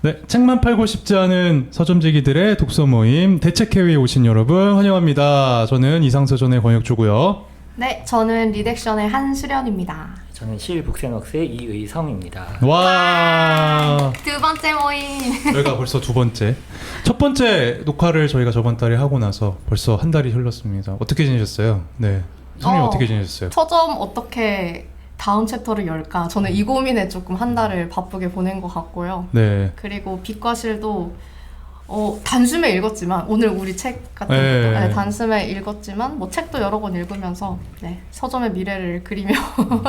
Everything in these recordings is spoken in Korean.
네, 책만 팔고 싶지 않은 서점지기들의 독서 모임 대책회의에 오신 여러분 환영합니다. 저는 이상서점의 권혁주고요. 네, 저는 리덱션의 한수련입니다. 저는 실북센웍스의 이의성입니다. 와, 두 번째 모임. 저희가 벌써 두 번째. 첫 번째 녹화를 저희가 저번 달에 하고 나서 벌써 한 달이 흘렀습니다. 어떻게 지내셨어요? 네, 성님 어떻게 지내셨어요? 서점 어떻게 다음 챕터를 열까? 저는 이 고민에 조금 한 달을 바쁘게 보낸 것 같고요. 네, 그리고 빛과실도 단숨에 읽었지만 오늘 우리 책 같은 네. 것도 단숨에 읽었지만 뭐 책도 여러 권 읽으면서 서점의 미래를 그리며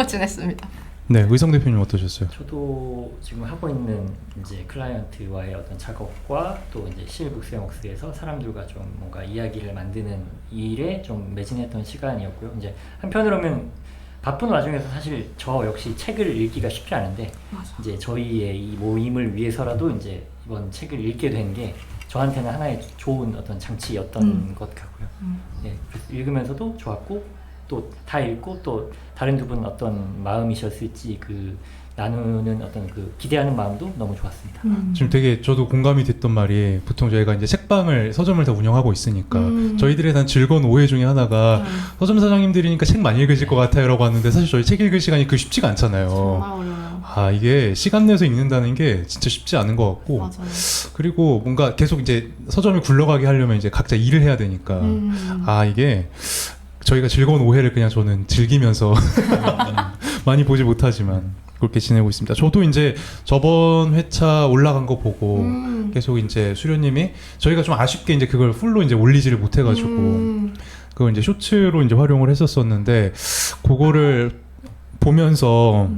지냈습니다. 네, 의성 대표님 어떠셨어요? 저도 지금 하고 있는 이제 클라이언트와의 어떤 작업과 또 이제 실북센웍스에서 사람들과 좀 뭔가 이야기를 만드는 일에 좀 매진했던 시간이었고요. 이제 한편으로는 바쁜 와중에서 사실 저 역시 책을 읽기가 쉽지 않은데 맞아. 이제 저희의 이 모임을 위해서라도 이제 이번 책을 읽게 된 게 저한테는 하나의 좋은 어떤 장치였던 것 같고요. 네, 읽으면서도 좋았고 또 다 읽고 또 다른 두 분 어떤 마음이셨을지 그 나누는 어떤 그 기대하는 마음도 너무 좋았습니다. 지금 되게 저도 공감이 됐던 말이 보통 저희가 이제 책방을 서점을 다 운영하고 있으니까 저희들에 대한 즐거운 오해 중에 하나가 서점 사장님들이니까 책 많이 읽으실 것 같아요라고 하는데 사실 저희 책 읽을 시간이 그 쉽지가 않잖아요. 정말 어려워요. 아, 이게 시간 내서 읽는다는 게 진짜 쉽지 않은 것 같고 맞아요. 그리고 뭔가 계속 이제 서점이 굴러가게 하려면 이제 각자 일을 해야 되니까 아, 이게 저희가 즐거운 오해를 그냥 저는 즐기면서 많이 보지 못하지만 그렇게 지내고 있습니다. 저도 이제 저번 회차 올라간 거 보고 계속 이제 수련님이 저희가 좀 아쉽게 이제 그걸 풀로 이제 올리지를 못해가지고 그걸 이제 쇼츠로 이제 활용을 했었었는데 그거를 보면서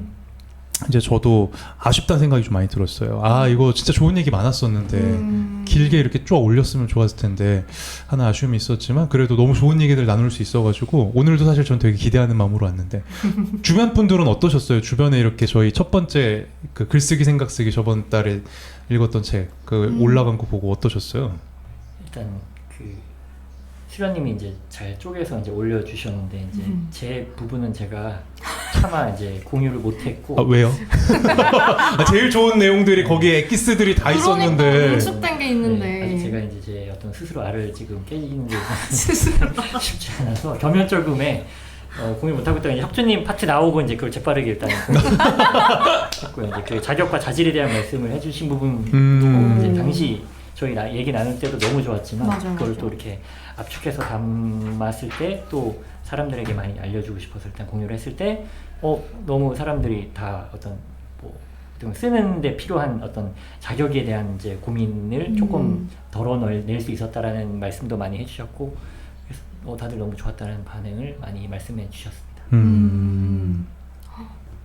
이제 저도 아쉽다는 생각이 좀 많이 들었어요. 아, 이거 진짜 좋은 얘기 많았었는데 길게 이렇게 쭉 올렸으면 좋았을 텐데 하나 아쉬움이 있었지만 그래도 너무 좋은 얘기들 나눌 수 있어가지고 오늘도 사실 전 되게 기대하는 마음으로 왔는데 주변 분들은 어떠셨어요? 주변에 이렇게 저희 첫 번째 그 글쓰기 생각쓰기 저번 달에 읽었던 책 그 올라간 거 보고 어떠셨어요? 일단 그 수련님이 이제 잘 쪼개서 이제 올려주셨는데 이제 제 부분은 제가 차마 이제 공유를 못했고. 아, 왜요? 아, 제일 좋은 내용들이 거기에 엑기스들이 다 있었는데. 그러니까 응축된 게 있는데. 네, 아니 제가 이제 제 어떤 스스로 알을 지금 깨지는 게 스스로. 쉽지 않아서 겸연쩍음에 공유 못하고 있다가 이제 혁주님 파트 나오고 이제 그걸 재빠르게 일단 했고요. 이제 그 자격과 자질에 대한 말씀을 해주신 부분도 이제 당시 저희 얘기 나눌 때도 너무 좋았지만 맞아요, 그걸 맞아요. 또 이렇게 압축해서 담았을 때 또 사람들에게 많이 알려주고 싶어서 일단 공유를 했을 때 너무 사람들이 다 어떤 뭐 쓰는데 필요한 어떤 자격에 대한 이제 고민을 조금 덜어낼 수 있었다라는 말씀도 많이 해주셨고 그래서 다들 너무 좋았다는 반응을 많이 말씀해 주셨습니다.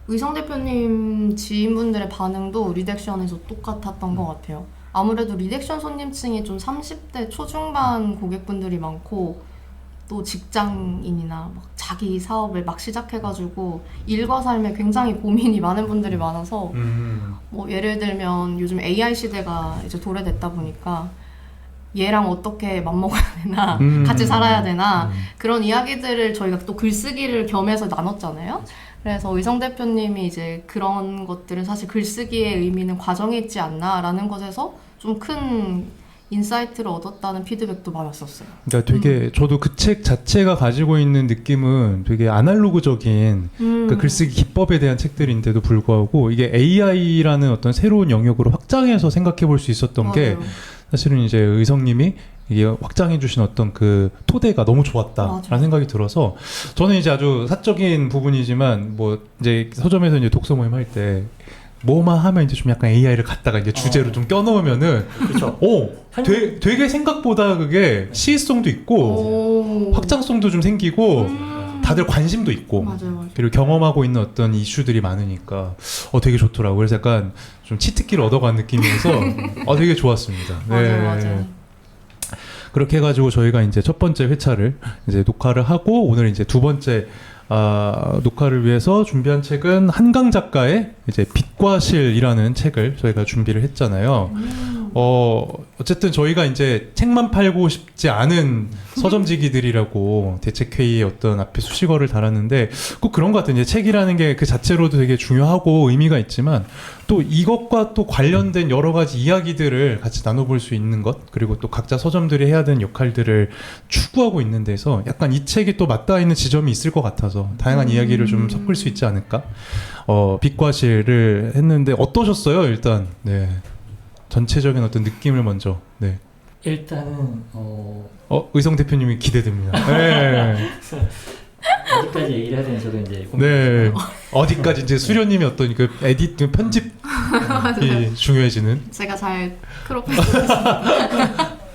의성 대표님 지인분들의 반응도 리덱션에서 똑같았던 것 같아요. 아무래도 리덱션 손님층이 좀 30대 초중반 고객분들이 많고 또 직장인이나 막 자기 사업을 막 시작해가지고 일과 삶에 굉장히 고민이 많은 분들이 많아서 뭐 예를 들면 요즘 AI 시대가 이제 도래됐다 보니까 얘랑 어떻게 맞먹어야 되나 같이 살아야 되나 그런 이야기들을 저희가 또 글쓰기를 겸해서 나눴잖아요. 그래서 의성 대표님이 이제 그런 것들은 사실 글쓰기의 의미는 과정에 있지 않나라는 것에서 좀 큰 인사이트를 얻었다는 피드백도 많았었어요. 그러니까 되게 저도 그 책 자체가 가지고 있는 느낌은 되게 아날로그적인 그 글쓰기 기법에 대한 책들인데도 불구하고 이게 AI라는 어떤 새로운 영역으로 확장해서 생각해 볼 수 있었던 게 맞아요. 사실은 이제 의성님이 이게 확장해 주신 어떤 그 토대가 너무 좋았다라는 맞아요. 생각이 들어서 저는 이제 아주 사적인 부분이지만 뭐 이제 서점에서 이제 독서 모임 할 때 뭐만 하면 이제 좀 약간 AI를 갖다가 이제 주제로 좀 껴넣으면은 그렇죠. 되게 생각보다 그게 시의성도 있고 확장성도 좀 생기고 다들 관심도 있고 맞아요. 그리고 경험하고 있는 어떤 이슈들이 많으니까 되게 좋더라고요. 그래서 약간 좀 치트키를 얻어간 느낌이어서 되게 좋았습니다. 맞아요. 그렇게 해가지고 저희가 이제 첫 번째 회차를 이제 녹화를 하고 오늘 이제 두 번째 녹화를 위해서 준비한 책은 한강 작가의 이제 빛과 실이라는 책을 저희가 준비를 했잖아요. 어쨌든 저희가 이제 책만 팔고 싶지 않은 서점지기들이라고 대책회의에 어떤 앞에 수식어를 달았는데 꼭 그런 것 같아요. 이제 책이라는 게 그 자체로도 되게 중요하고 의미가 있지만 또 이것과 또 관련된 여러 가지 이야기들을 같이 나눠볼 수 있는 것, 그리고 또 각자 서점들이 해야 되는 역할들을 추구하고 있는 데서 약간 이 책이 또 맞닿아 있는 지점이 있을 것 같아서 다양한 이야기를 좀 섞을 수 있지 않을까? 빛과 실을 했는데 어떠셨어요? 일단 네. 전체적인 어떤 느낌을 먼저. 네. 일단은 의성 대표님이 기대됩니다. 네. 어디까지 얘기를 해야 되는지 저도 이제 네. 어디까지 이제 수련님이 어떤 그 에디트 편집이 중요해지는. 제가 잘 크롭했습니다.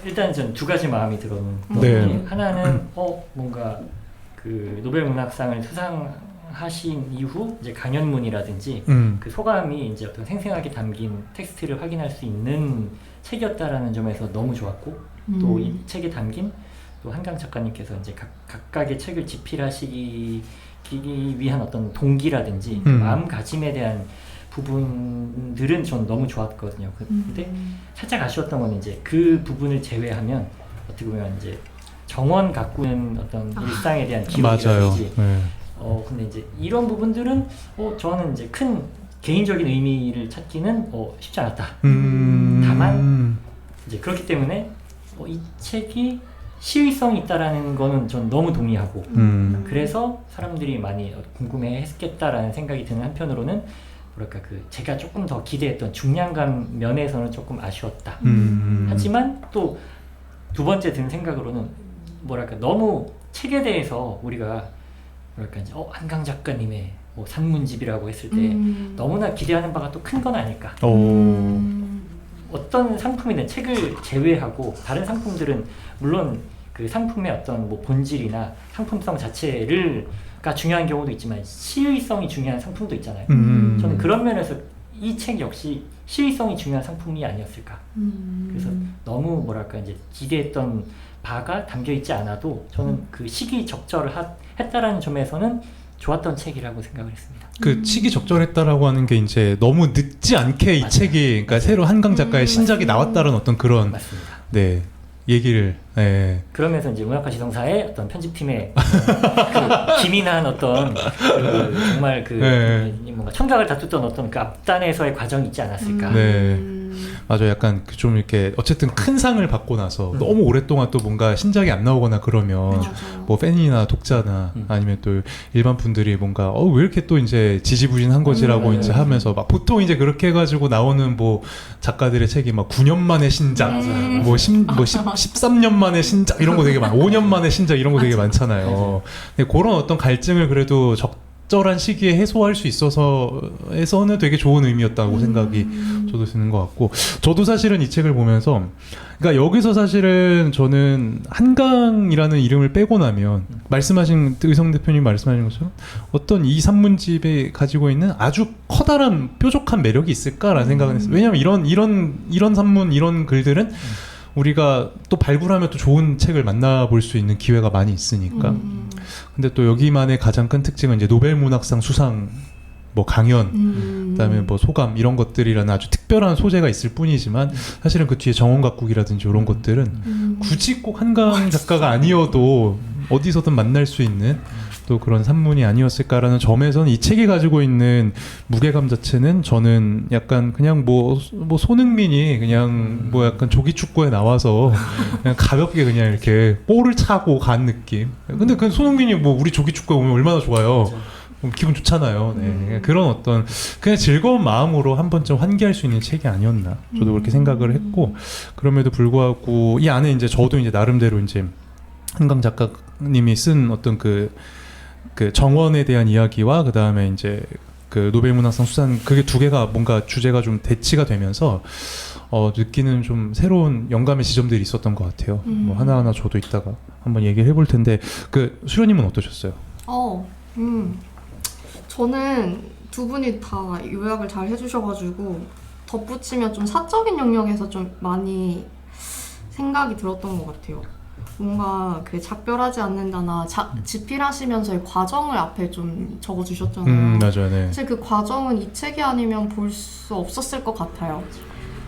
일단 전 두 가지 마음이 들었는 네. 게 하나는 뭔가 그 노벨 문학상을 수상하신 이후 이제 강연문이라든지 그 소감이 이제 어떤 생생하게 담긴 텍스트를 확인할 수 있는 책이었다라는 점에서 너무 좋았고 또 이 책에 담긴 또 한강 작가님께서 이제 각각의 책을 집필하시기 위한 어떤 동기라든지 마음가짐에 대한 부분들은 전 너무 좋았거든요. 근데 살짝 아쉬웠던 건 이제 그 부분을 제외하면 어떻게 보면 이제 정원 가꾸는 어떤 일상에 대한 기록이라든지 네. 근데 이제 이런 부분들은 저는 이제 큰 개인적인 의미를 찾기는 쉽지 않았다. 다만 이제 그렇기 때문에 이 책이 시의성이 있다라는 거는 전 너무 동의하고 그래서 사람들이 많이 궁금해했겠다라는 생각이 드는 한편으로는 뭐랄까 제가 조금 더 기대했던 중량감 면에서는 조금 아쉬웠다. 하지만 또 두 번째 든 생각으로는 뭐랄까 너무 책에 대해서 우리가 뭐랄까 이제 한강 작가님의 뭐 산문집이라고 했을 때 너무나 기대하는 바가 또 큰 건 아닐까. 어떤 상품이든 책을 제외하고 다른 상품들은 물론 그 상품의 어떤 뭐 본질이나 상품성 자체가 중요한 경우도 있지만 시의성이 중요한 상품도 있잖아요. 저는 그런 면에서 이 책 역시 시의성이 중요한 상품이 아니었을까. 그래서 너무 뭐랄까 이제 기대했던 바가 담겨 있지 않아도 저는 그 시기 적절했다라는 점에서는 좋았던 책이라고 생각을 했습니다. 그 시기 적절했다라고 하는 게 이제 너무 늦지 않게 이 맞아요. 책이 그러니까 새로 한강 작가의 신작이 나왔다는 어떤 그런 맞습니다. 네 얘기를 그러면서 이제 문학과 지성사의 어떤 편집팀의 그 기민한 어떤 정말 뭔가 청각을 다투던 어떤 그 앞단에서의 과정이 있지 않았을까. 맞아요. 약간 좀 이렇게 어쨌든 큰 상을 받고 나서 너무 오랫동안 또 뭔가 신작이 안 나오거나 그러면 뭐 팬이나 독자나 아니면 또 일반 분들이 뭔가 왜 이렇게 또 이제 지지부진한 거지라고 이제 하면서 막 보통 이제 그렇게 해가지고 나오는 뭐 작가들의 책이 막 9년 만에 신작, 뭐 13년 만에 신작 이런 거 되게 많아. 5년 만에 신작 이런 거 되게 많잖아요. 근데 그런 어떤 갈증을 그래도 적절한 시기에 해소할 수 있어서에서는 되게 좋은 의미였다고 생각이 저도 드는 것 같고, 저도 사실은 이 책을 보면서 그러니까 여기서 사실은 저는 한강이라는 이름을 빼고 나면 말씀하신 의성 대표님 말씀하신 것처럼 어떤 이 산문집에 가지고 있는 아주 커다란 뾰족한 매력이 있을까라는 생각을 했어요. 왜냐하면 이런 산문 이런 글들은 우리가 또 발굴하면 또 좋은 책을 만나볼 수 있는 기회가 많이 있으니까. 근데 또 여기만의 가장 큰 특징은 이제 노벨 문학상 수상 뭐 강연, 그다음에 뭐 소감 이런 것들이라는 아주 특별한 소재가 있을 뿐이지만 사실은 그 뒤에 정원 가꾸기라든지 이런 것들은 굳이 꼭 한강 작가가 아니어도 어디서든 만날 수 있는 또 그런 산문이 아니었을까라는 점에서는 이 책이 가지고 있는 무게감 자체는 저는 약간 그냥 뭐 손흥민이 그냥 뭐 약간 조기 축구에 나와서 그냥 가볍게 그냥 이렇게 볼을 차고 간 느낌. 근데 그 손흥민이 뭐 우리 조기 축구에 오면 얼마나 좋아요. 기분 좋잖아요. 네. 그런 어떤 그냥 즐거운 마음으로 한 번쯤 환기할 수 있는 책이 아니었나. 저도 그렇게 생각을 했고, 그럼에도 불구하고 이 안에 이제 저도 이제 나름대로 이제 한강 작가님이 쓴 어떤 그 정원에 대한 이야기와 그 다음에 이제 그 노벨 문학상 수상 그게 두 개가 뭔가 주제가 좀 대치가 되면서 느끼는 좀 새로운 영감의 지점들이 있었던 것 같아요. 뭐 하나하나 저도 이따가 한번 얘기를 해볼 텐데 그 수련님은 어떠셨어요? 저는 두 분이 다 요약을 잘 해주셔가지고 덧붙이면 좀 사적인 영역에서 좀 많이 생각이 들었던 것 같아요. 뭔가 그 작별하지 않는다나 집필하시면서의 과정을 앞에 좀 적어주셨잖아요. 맞아요. 네. 사실 그 과정은 이 책이 아니면 볼 수 없었을 것 같아요.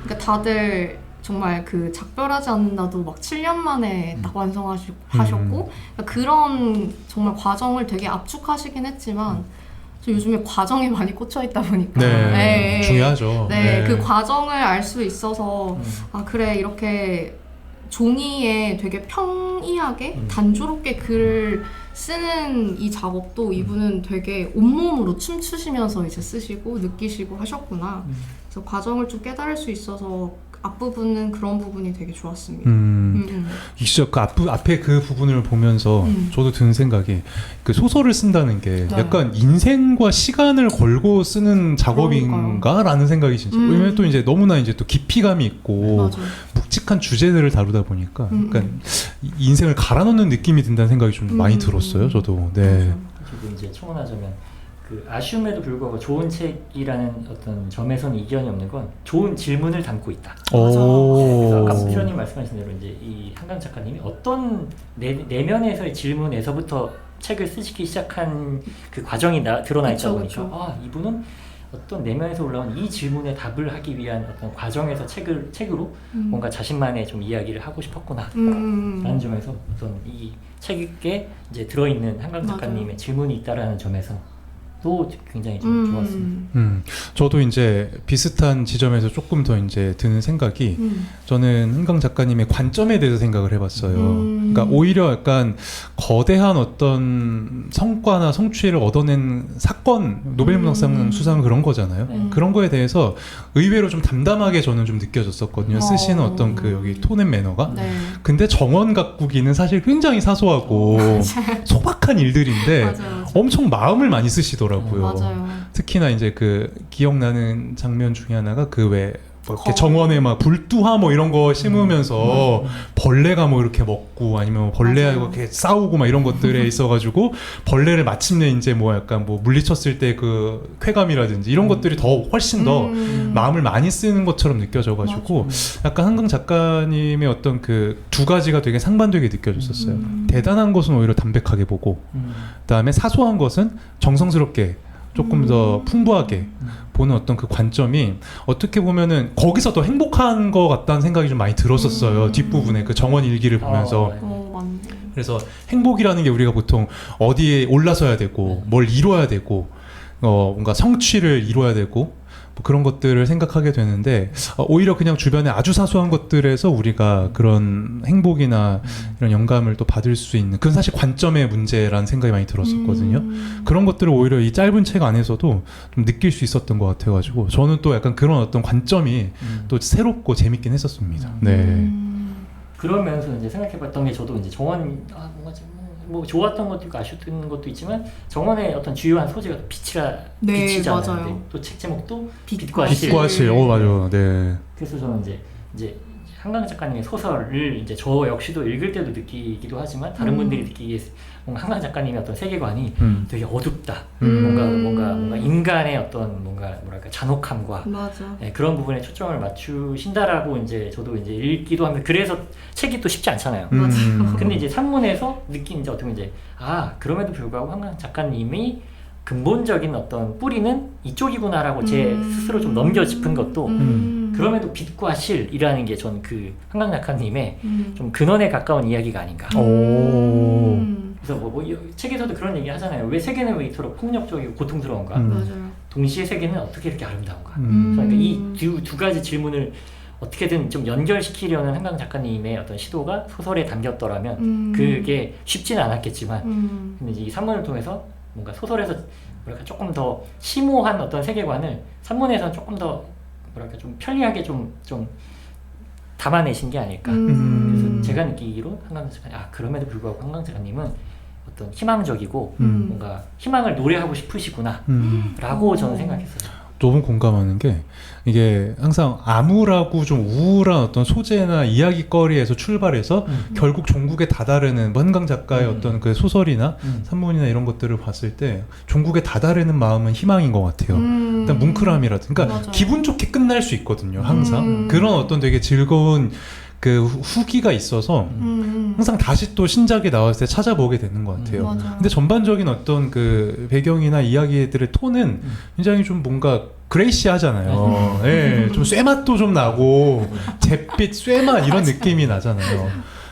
그러니까 다들 정말 그 작별하지 않는다도 막 7년 만에 딱 완성하셨고 그러니까 그런 정말 과정을 되게 압축하시긴 했지만 저 요즘에 과정에 많이 꽂혀 있다 보니까 네, 중요하죠. 네, 그 과정을 알 수 있어서 아 그래 이렇게 종이에 되게 평이하게 단조롭게 글을 쓰는 이 작업도 이분은 되게 온몸으로 춤추시면서 이제 쓰시고 느끼시고 하셨구나. 그래서 과정을 좀 깨달을 수 있어서 앞부분은 그런 부분이 되게 좋았습니다. 진짜 그 앞에 그 부분을 보면서 저도 드는 생각이 그 소설을 쓴다는 게 네. 약간 인생과 시간을 걸고 쓰는 작업인가라는 생각이 진짜 왜냐면 또 이제 너무나 이제 또 깊이감이 있고 맞아요. 묵직한 주제들을 다루다 보니까 약간 인생을 갈아넣는 느낌이 든다는 생각이 좀 많이 들었어요. 저도. 네. 그리고 이제 총론하자면 그 아쉬움에도 불구하고 좋은 책이라는 어떤 점에서는 이견이 없는 건 좋은 질문을 담고 있다. 그래서 아까 수련님 말씀하신 대로 이제 이 한강 작가님이 어떤 내면에서의 질문에서부터 책을 쓰기 시작한 그 과정이 드러나 있다 보니까 아 이분은 어떤 내면에서 올라온 이 질문에 답을 하기 위한 어떤 과정에서 책으로 뭔가 자신만의 좀 이야기를 하고 싶었구나 라는 점에서 어떤 이 책에 이제 들어있는 한강 작가님의 맞아요. 질문이 있다라는 점에서 또 굉장히 좀 좋았습니다. 저도 이제 비슷한 지점에서 조금 더 이제 드는 생각이 저는 한강 작가님의 관점에 대해서 생각을 해봤어요. 그러니까 오히려 약간 거대한 어떤 성과나 성취를 얻어낸 사건, 노벨문학상 수상 그런 거잖아요. 그런 거에 대해서 의외로 좀 담담하게 저는 좀 느껴졌었거든요. 쓰시는 어떤 그 여기 톤앤 매너가. 네. 근데 정원 가꾸기는 사실 굉장히 사소하고 소박한 일들인데 맞아요. 엄청 마음을 많이 쓰시더라고요. 맞아요. 특히나 이제 그 기억나는 장면 중에 하나가 그 왜 뭐 이렇게 정원에 막 불두화 뭐 이런 거 심으면서 벌레가 뭐 이렇게 먹고 아니면 벌레하고 맞아요. 이렇게 싸우고 막 이런 것들에 있어가지고 벌레를 마침내 이제 뭐 약간 뭐 물리쳤을 때 그 쾌감이라든지 이런 것들이 더 훨씬 더 마음을 많이 쓰는 것처럼 느껴져가지고 약간 한강 작가님의 어떤 그 두 가지가 되게 상반되게 느껴졌었어요. 대단한 것은 오히려 담백하게 보고 그다음에 사소한 것은 정성스럽게 조금 더 풍부하게 보는 어떤 그 관점이 어떻게 보면은 거기서 더 행복한 것 같다는 생각이 좀 많이 들었었어요. 뒷부분에 그 정원 일기를 보면서. 맞네. 그래서 행복이라는 게 우리가 보통 어디에 올라서야 되고 뭘 이뤄야 되고 뭔가 성취를 이뤄야 되고 뭐 그런 것들을 생각하게 되는데 오히려 그냥 주변에 아주 사소한 것들에서 우리가 그런 행복이나 이런 영감을 또 받을 수 있는 그건 사실 관점의 문제라는 생각이 많이 들었었거든요. 그런 것들을 오히려 이 짧은 책 안에서도 좀 느낄 수 있었던 것 같아가지고 저는 또 약간 그런 어떤 관점이 또 새롭고 재밌긴 했었습니다. 네. 그러면서 이제 생각해봤던 게 저도 이제 정원 뭔가 좀 뭐 좋았던 것도 있고 아쉬웠던 것도 있지만 정원의 어떤 주요한 소재가 네, 빛이잖아요. 맞아요. 또 책 제목도 빛과 빛과 실. 맞아요. 네. 그래서 저는 이제 한강 작가님의 소설을 이제 저 역시도 읽을 때도 느끼기도 하지만 다른 분들이 느끼기에 뭔가 한강 작가님의 어떤 세계관이 되게 어둡다. 뭔가 인간의 어떤 뭔가 뭐랄까 잔혹함과 맞아. 네, 그런 부분에 초점을 맞추신다라고 이제 저도 이제 읽기도 하면 그래서 책이 또 쉽지 않잖아요. 근데 이제 산문에서 느낀 이제 어떻게 이제 그럼에도 불구하고 한강 작가님이 근본적인 어떤 뿌리는 이쪽이구나라고 제 스스로 좀 넘겨 짚은 것도 그럼에도 빛과 실이라는 게 전 그 한강 작가님의 좀 근원에 가까운 이야기가 아닌가. 그래서 뭐 책에서도 그런 얘기 하잖아요. 왜 세계는 왜 이토록 폭력적이고 고통스러운가? 맞아요. 동시에 세계는 어떻게 이렇게 아름다운가? 그러니까 이 두 가지 질문을 어떻게든 좀 연결시키려는 한강 작가님의 어떤 시도가 소설에 담겼더라면 그게 쉽지는 않았겠지만 근데 이제 이 산문을 통해서 뭔가 소설에서 뭐랄까 조금 더 심오한 어떤 세계관을 산문에서는 조금 더 뭐랄까 좀 편리하게 좀 담아내신 게 아닐까. 그래서 제가 느끼기로 한강 작가님 그럼에도 불구하고 한강 작가님은 어떤 희망적이고 뭔가 희망을 노래하고 싶으시구나라고 저는 생각했어요. 너무 공감하는 게 이게 항상 암울하고 좀 우울한 어떤 소재나 이야기거리에서 출발해서 결국 종국에 다다르는 뭐 한강 작가의 어떤 그 소설이나 산문이나 이런 것들을 봤을 때 종국에 다다르는 마음은 희망인 것 같아요. 일단 뭉클함이라든가 그러니까 맞아요. 기분 좋게 끝날 수 있거든요. 항상 그런 어떤 되게 즐거운 그 후기가 있어서 항상 다시 또 신작이 나왔을 때 찾아보게 되는 것 같아요. 맞아요. 근데 전반적인 어떤 그 배경이나 이야기들의 톤은 굉장히 좀 뭔가 그레이시 하잖아요. 예, 좀 쇠맛도 좀 나고 잿빛 쇠맛 이런 느낌이 나잖아요.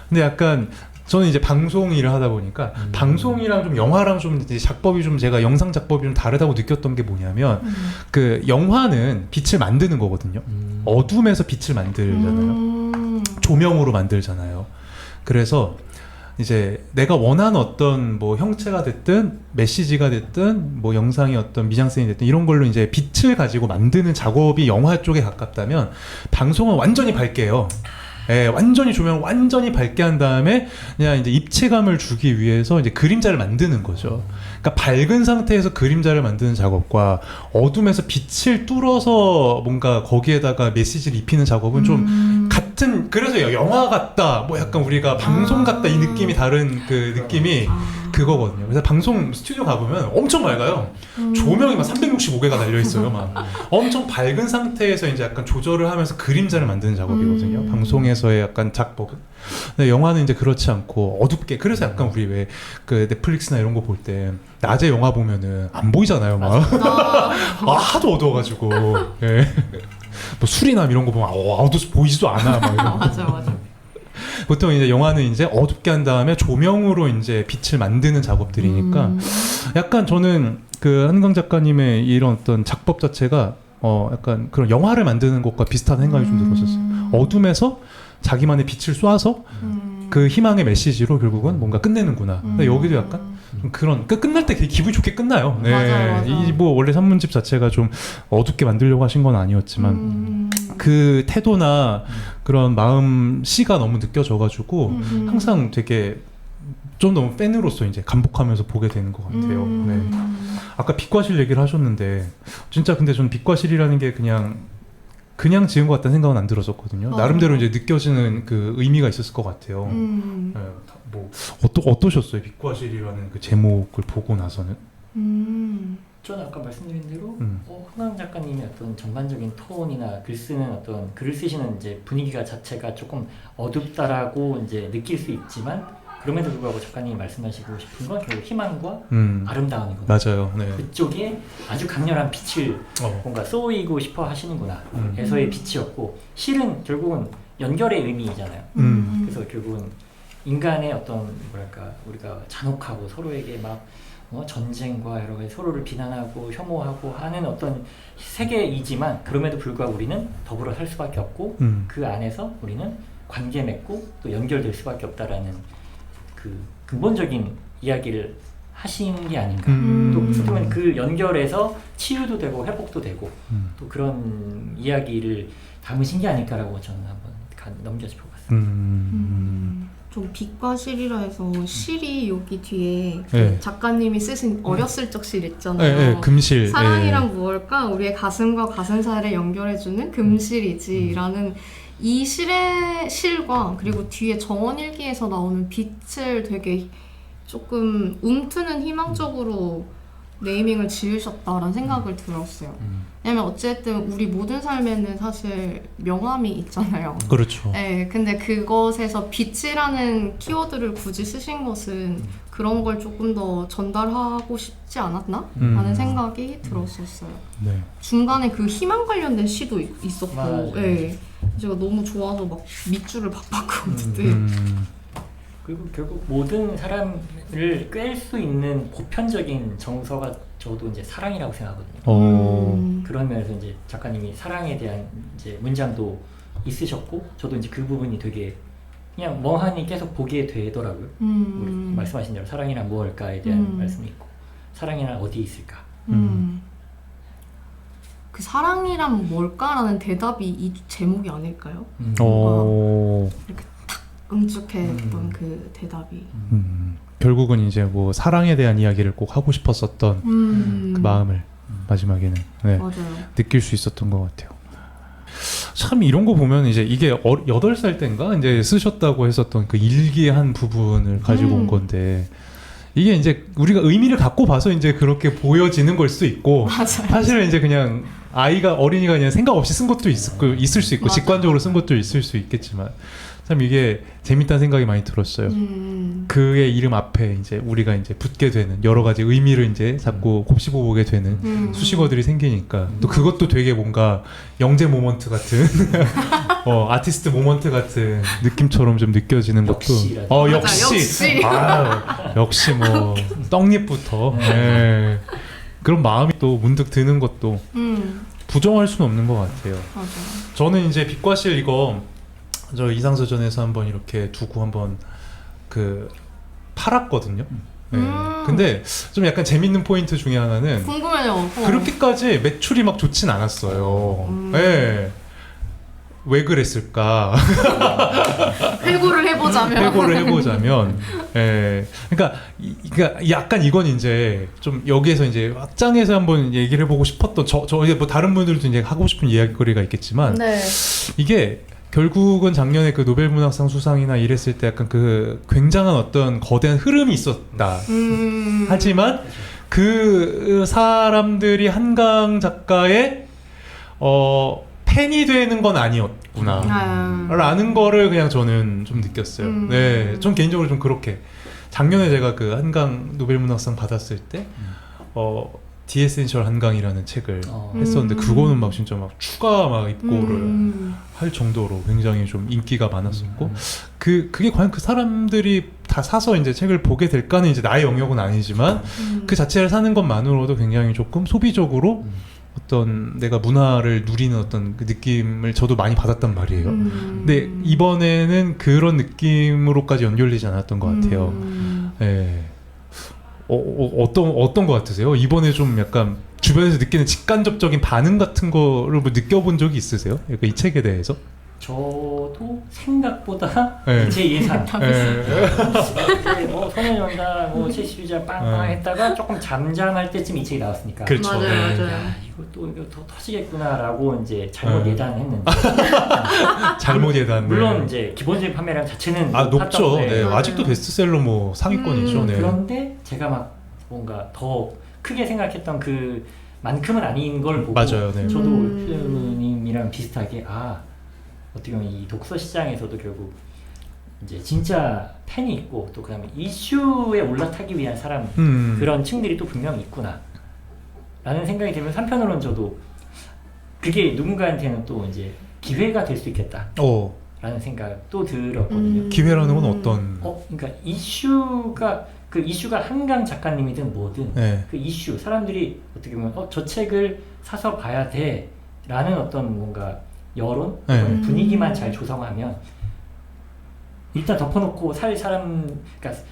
근데 약간 저는 이제 방송 일을 하다 보니까 방송이랑 좀 영화랑 좀 이제 작법이 좀 제가 영상 작법이 좀 다르다고 느꼈던 게 뭐냐면 그 영화는 빛을 만드는 거거든요. 어둠에서 빛을 만들잖아요. 조명으로 만들잖아요. 그래서 이제 내가 원하는 어떤 뭐 형체가 됐든 메시지가 됐든 뭐 영상의 어떤 미장센이 됐든 이런 걸로 이제 빛을 가지고 만드는 작업이 영화 쪽에 가깝다면 방송은 완전히 밝게 해요. 예, 완전히 조명을 완전히 밝게 한 다음에 그냥 이제 입체감을 주기 위해서 이제 그림자를 만드는 거죠. 그러니까 밝은 상태에서 그림자를 만드는 작업과 어둠에서 빛을 뚫어서 뭔가 거기에다가 메시지를 입히는 작업은 좀 같은, 그래서 영화 같다, 뭐 약간 우리가 방송 같다 이 느낌이 다른 그 느낌이 그거거든요. 그래서 방송 스튜디오 가보면 엄청 밝아요. 조명이 막 365개가 달려있어요. 막 엄청 밝은 상태에서 이제 약간 조절을 하면서 그림자를 만드는 작업이거든요. 방송에서의 약간 작법은. 근데 영화는 이제 그렇지 않고 어둡게. 그래서 약간 우리 왜 그 넷플릭스나 이런 거 볼 때 낮에 영화 보면은 안 보이잖아요. 막 하도 어두워가지고. 예. 뭐 수리남 이런 거 보면 어두워서 보이지도 않아. 막 이런 맞아. 보통 이제 영화는 이제 어둡게 한 다음에 조명으로 이제 빛을 만드는 작업들이니까 약간 저는 그 한강 작가님의 이런 어떤 작법 자체가 약간 그런 영화를 만드는 것과 비슷한 생각이 좀 들었었어요. 어둠에서 자기만의 빛을 쏴서 그 희망의 메시지로 결국은 뭔가 끝내는구나. 근데 여기도 약간 좀 그런 끝날 때 기분이 좋게 끝나요. 네. 맞아. 이 뭐 원래 산문집 자체가 좀 어둡게 만들려고 하신 건 아니었지만 그 태도나 그런 마음 씨가 너무 느껴져가지고 항상 되게 좀 너무 팬으로서 이제 감복하면서 보게 되는 것 같아요. 네. 아까 빛과 실 얘기를 하셨는데 진짜 근데 저는 빛과 실이라는 게 그냥 지은 것 같다는 생각은 안 들었었거든요. 나름대로 이제 느껴지는 그 의미가 있었을 것 같아요. 네, 뭐 어떠셨어요? 빛과 실이라는 그 제목을 보고 나서는? 저는 아까 말씀드린 대로 한강 작가님의 어떤 전반적인 톤이나 글 쓰는 어떤 글을 쓰시는 이제 분위기가 자체가 조금 어둡다라고 이제 느낄 수 있지만 그럼에도 불구하고 작가님이 말씀하시고 싶은 건 결국 희망과 아름다움이거든요. 맞아요. 네. 그쪽에 아주 강렬한 빛을 뭔가 쏘이고 싶어 하시는구나 에서의 빛이었고 실은 결국은 연결의 의미이잖아요. 그래서 결국은 인간의 어떤 뭐랄까 우리가 잔혹하고 서로에게 막 전쟁과 여러 가지 서로를 비난하고 혐오하고 하는 어떤 세계이지만 그럼에도 불구하고 우리는 더불어 살 수밖에 없고 그 안에서 우리는 관계 맺고 또 연결될 수밖에 없다라는 그 근본적인 이야기를 하신 게 아닌가. 또 어쩌면 그 연결에서 치유도 되고 회복도 되고 또 그런 이야기를 담으신 게 아닐까라고 저는 한번 넘겨짚어 봤습니다. 좀 빛과 실이라 해서 실이 여기 뒤에 네. 작가님이 쓰신 어렸을 적 실 있잖아요. 네, 금실. 사랑이란 무엇일까? 우리의 가슴과 가슴사이를 연결해주는 금실이지라는 이 실의 실과 그리고 뒤에 정원일기에서 나오는 빛을 되게 조금 움트는 희망적으로 네이밍을 지으셨다라는 생각을 들었어요. 왜냐면 어쨌든 우리 모든 삶에는 사실 명암이 있잖아요. 그렇죠. 네, 근데 그것에서 빛이라는 키워드를 굳이 쓰신 것은 그런 걸 조금 더 전달하고 싶지 않았나? 라는 생각이 들었었어요. 네. 중간에 그 희망 관련된 시도 있었고, 맞아요. 네, 제가 너무 좋아서 막 밑줄을 박박 그었는데. 그리고 결국 모든 사람을 꿰 수 있는 보편적인 정서가 저도 이제 사랑이라고 생각하거든요. 그런 면에서 이제 작가님이 사랑에 대한 이제 문장도 있으셨고, 저도 이제 그 부분이 되게 그냥 멍하니 계속 보게 되더라고요. 우리 말씀하신 대로 사랑이란 무엇일까에 대한 말씀이 있고, 사랑이란 어디에 있을까? 그 사랑이란 뭘까라는 대답이 이 제목이 아닐까요? 이렇게 탁 응축했던 그 대답이. 결국은 이제 뭐 사랑에 대한 이야기를 꼭 하고 싶었었던 그 마음을 마지막에는 맞아요. 느낄 수 있었던 것 같아요. 참 이런 거 보면 이제 이게 8살 때인가 이제 쓰셨다고 했었던 그 일기의 한 부분을 가지고 온 건데 이게 이제 우리가 의미를 갖고 봐서 이제 그렇게 보여지는 걸 수도 있고 맞아요. 사실은 이제 그냥 어린이가 그냥 생각 없이 쓴 것도 있을 수 있고 맞아. 직관적으로 쓴 것도 있을 수 있겠지만 참 이게 재밌다는 생각이 많이 들었어요. 그의 이름 앞에 이제 우리가 이제 붙게 되는 여러 가지 의미를 이제 자꾸 곱씹어보게 되는 수식어들이 생기니까 또 그것도 되게 뭔가 영재 모먼트 같은 아티스트 모먼트 같은 느낌처럼 좀 느껴지는 것도 역시라도. 역시 맞아, 역시 뭐 떡잎부터 예. 그런 마음이 또 문득 드는 것도 부정할 수는 없는 것 같아요. 맞아. 저는 이제 빛과 실 이거 저 이상서전에서 한번 이렇게 두고 한번 그 팔았거든요. 네. 근데 좀 약간 재밌는 포인트 중에 하나는 궁금해요. 그렇게까지 매출이 막 좋진 않았어요. 네. 왜 그랬을까? 회고를 해보자면, 예. 그러니까 약간 이건 이제 좀 여기에서 이제 확장해서 한번 얘기를 해보고 싶었던 저 이제 뭐 다른 분들도 이제 하고 싶은 이야기거리가 있겠지만 네. 이게 결국은 작년에 그 노벨문학상 수상이나 이랬을 때 약간 그 굉장한 어떤 거대한 흐름이 있었다. 하지만 그 사람들이 한강 작가의 팬이 되는 건 아니었구나 라는 거를 그냥 저는 좀 느꼈어요. 네, 전 개인적으로 좀 그렇게 작년에 제가 그 한강 노벨문학상 받았을 때 디 에센셜 한강이라는 책을 했었는데 그거는 막 진짜 막 추가 막 입고를 할 정도로 굉장히 좀 인기가 많았었고 그게 과연 그 사람들이 다 사서 이제 책을 보게 될까는 이제 나의 영역은 아니지만 그 자체를 사는 것만으로도 굉장히 조금 소비적으로 어떤 내가 문화를 누리는 어떤 그 느낌을 저도 많이 받았단 말이에요. 근데 이번에는 그런 느낌으로까지 연결되지 않았던 것 같아요. 네. 어떤 것 같으세요? 이번에 좀 약간 주변에서 느끼는 직간접적인 반응 같은 거를 뭐 느껴본 적이 있으세요? 약간 이 책에 대해서? 저도 생각보다 네. 제 예상 네. 소년연가 뭐 72자 빵빵 했다가 조금 잠잠할 때쯤 이 책이 나왔으니까 그렇죠. 맞아요. 야, 이거 더 터지겠구나라고 이제 잘못 예단했는데 잘못 예단. 물론 이제 기본적인 판매량 자체는 높죠. 네. 맞아요. 아직도 베스트셀러 뭐 상위권이죠. 네. 그런데 제가 막 뭔가 더 크게 생각했던 그만큼은 아닌 걸 보고 맞아요. 네. 저도 올프님이랑 비슷하게 어떻게 보면 이 독서 시장에서도 결국 이제 진짜 팬이 있고 또 그다음에 이슈에 올라타기 위한 사람 그런 층들이 또 분명히 있구나 라는 생각이 들면서 한편으로는 저도 그게 누군가한테는 또 이제 기회가 될 수 있겠다 라는 생각도 들었거든요. 기회라는 건 어떤? 그러니까 이슈가 한강 작가님이든 뭐든 네. 그 이슈 사람들이 어떻게 보면 저 책을 사서 봐야 돼 라는 어떤 뭔가 여론 네. 분위기만 잘 조성하면 일단 덮어놓고 살 사람 그러니까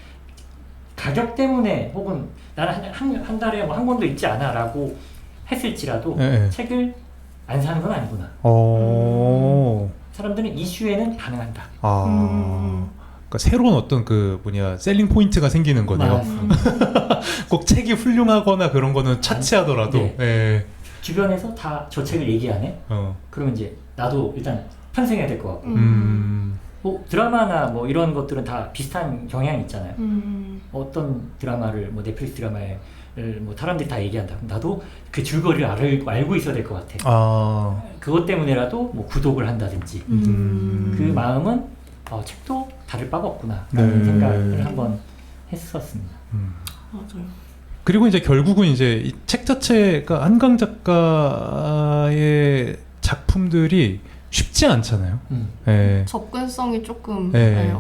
가격 때문에 혹은 나는 한 달에 뭐 한 권도 읽지 않아 라고 했을지라도 네. 책을 안 사는 건 아니구나. 사람들은 이슈에는 반응한다. 그러니까 새로운 어떤 셀링 포인트가 생기는 거네요. 꼭 책이 훌륭하거나 그런 거는 차치하더라도. 네. 네. 주변에서 다 저 책을 얘기하네? 그러면 이제 나도 일단 편승해야 될 것 같고 뭐 드라마나 뭐 이런 것들은 다 비슷한 경향이 있잖아요. 어떤 드라마를 뭐 넷플릭스 드라마를 뭐 사람들이 다 얘기한다. 그럼 나도 그 줄거리를 알고 있어야 될 것 같아. 그것 때문에라도 뭐 구독을 한다든지 그 마음은 책도 다를 바가 없구나 라는 생각을 한번 했었습니다. 맞아요. 그리고 이제 결국은 이제 이 책 자체가 한강 작가의 작품들이 쉽지 않잖아요. 네. 접근성이 조금 네.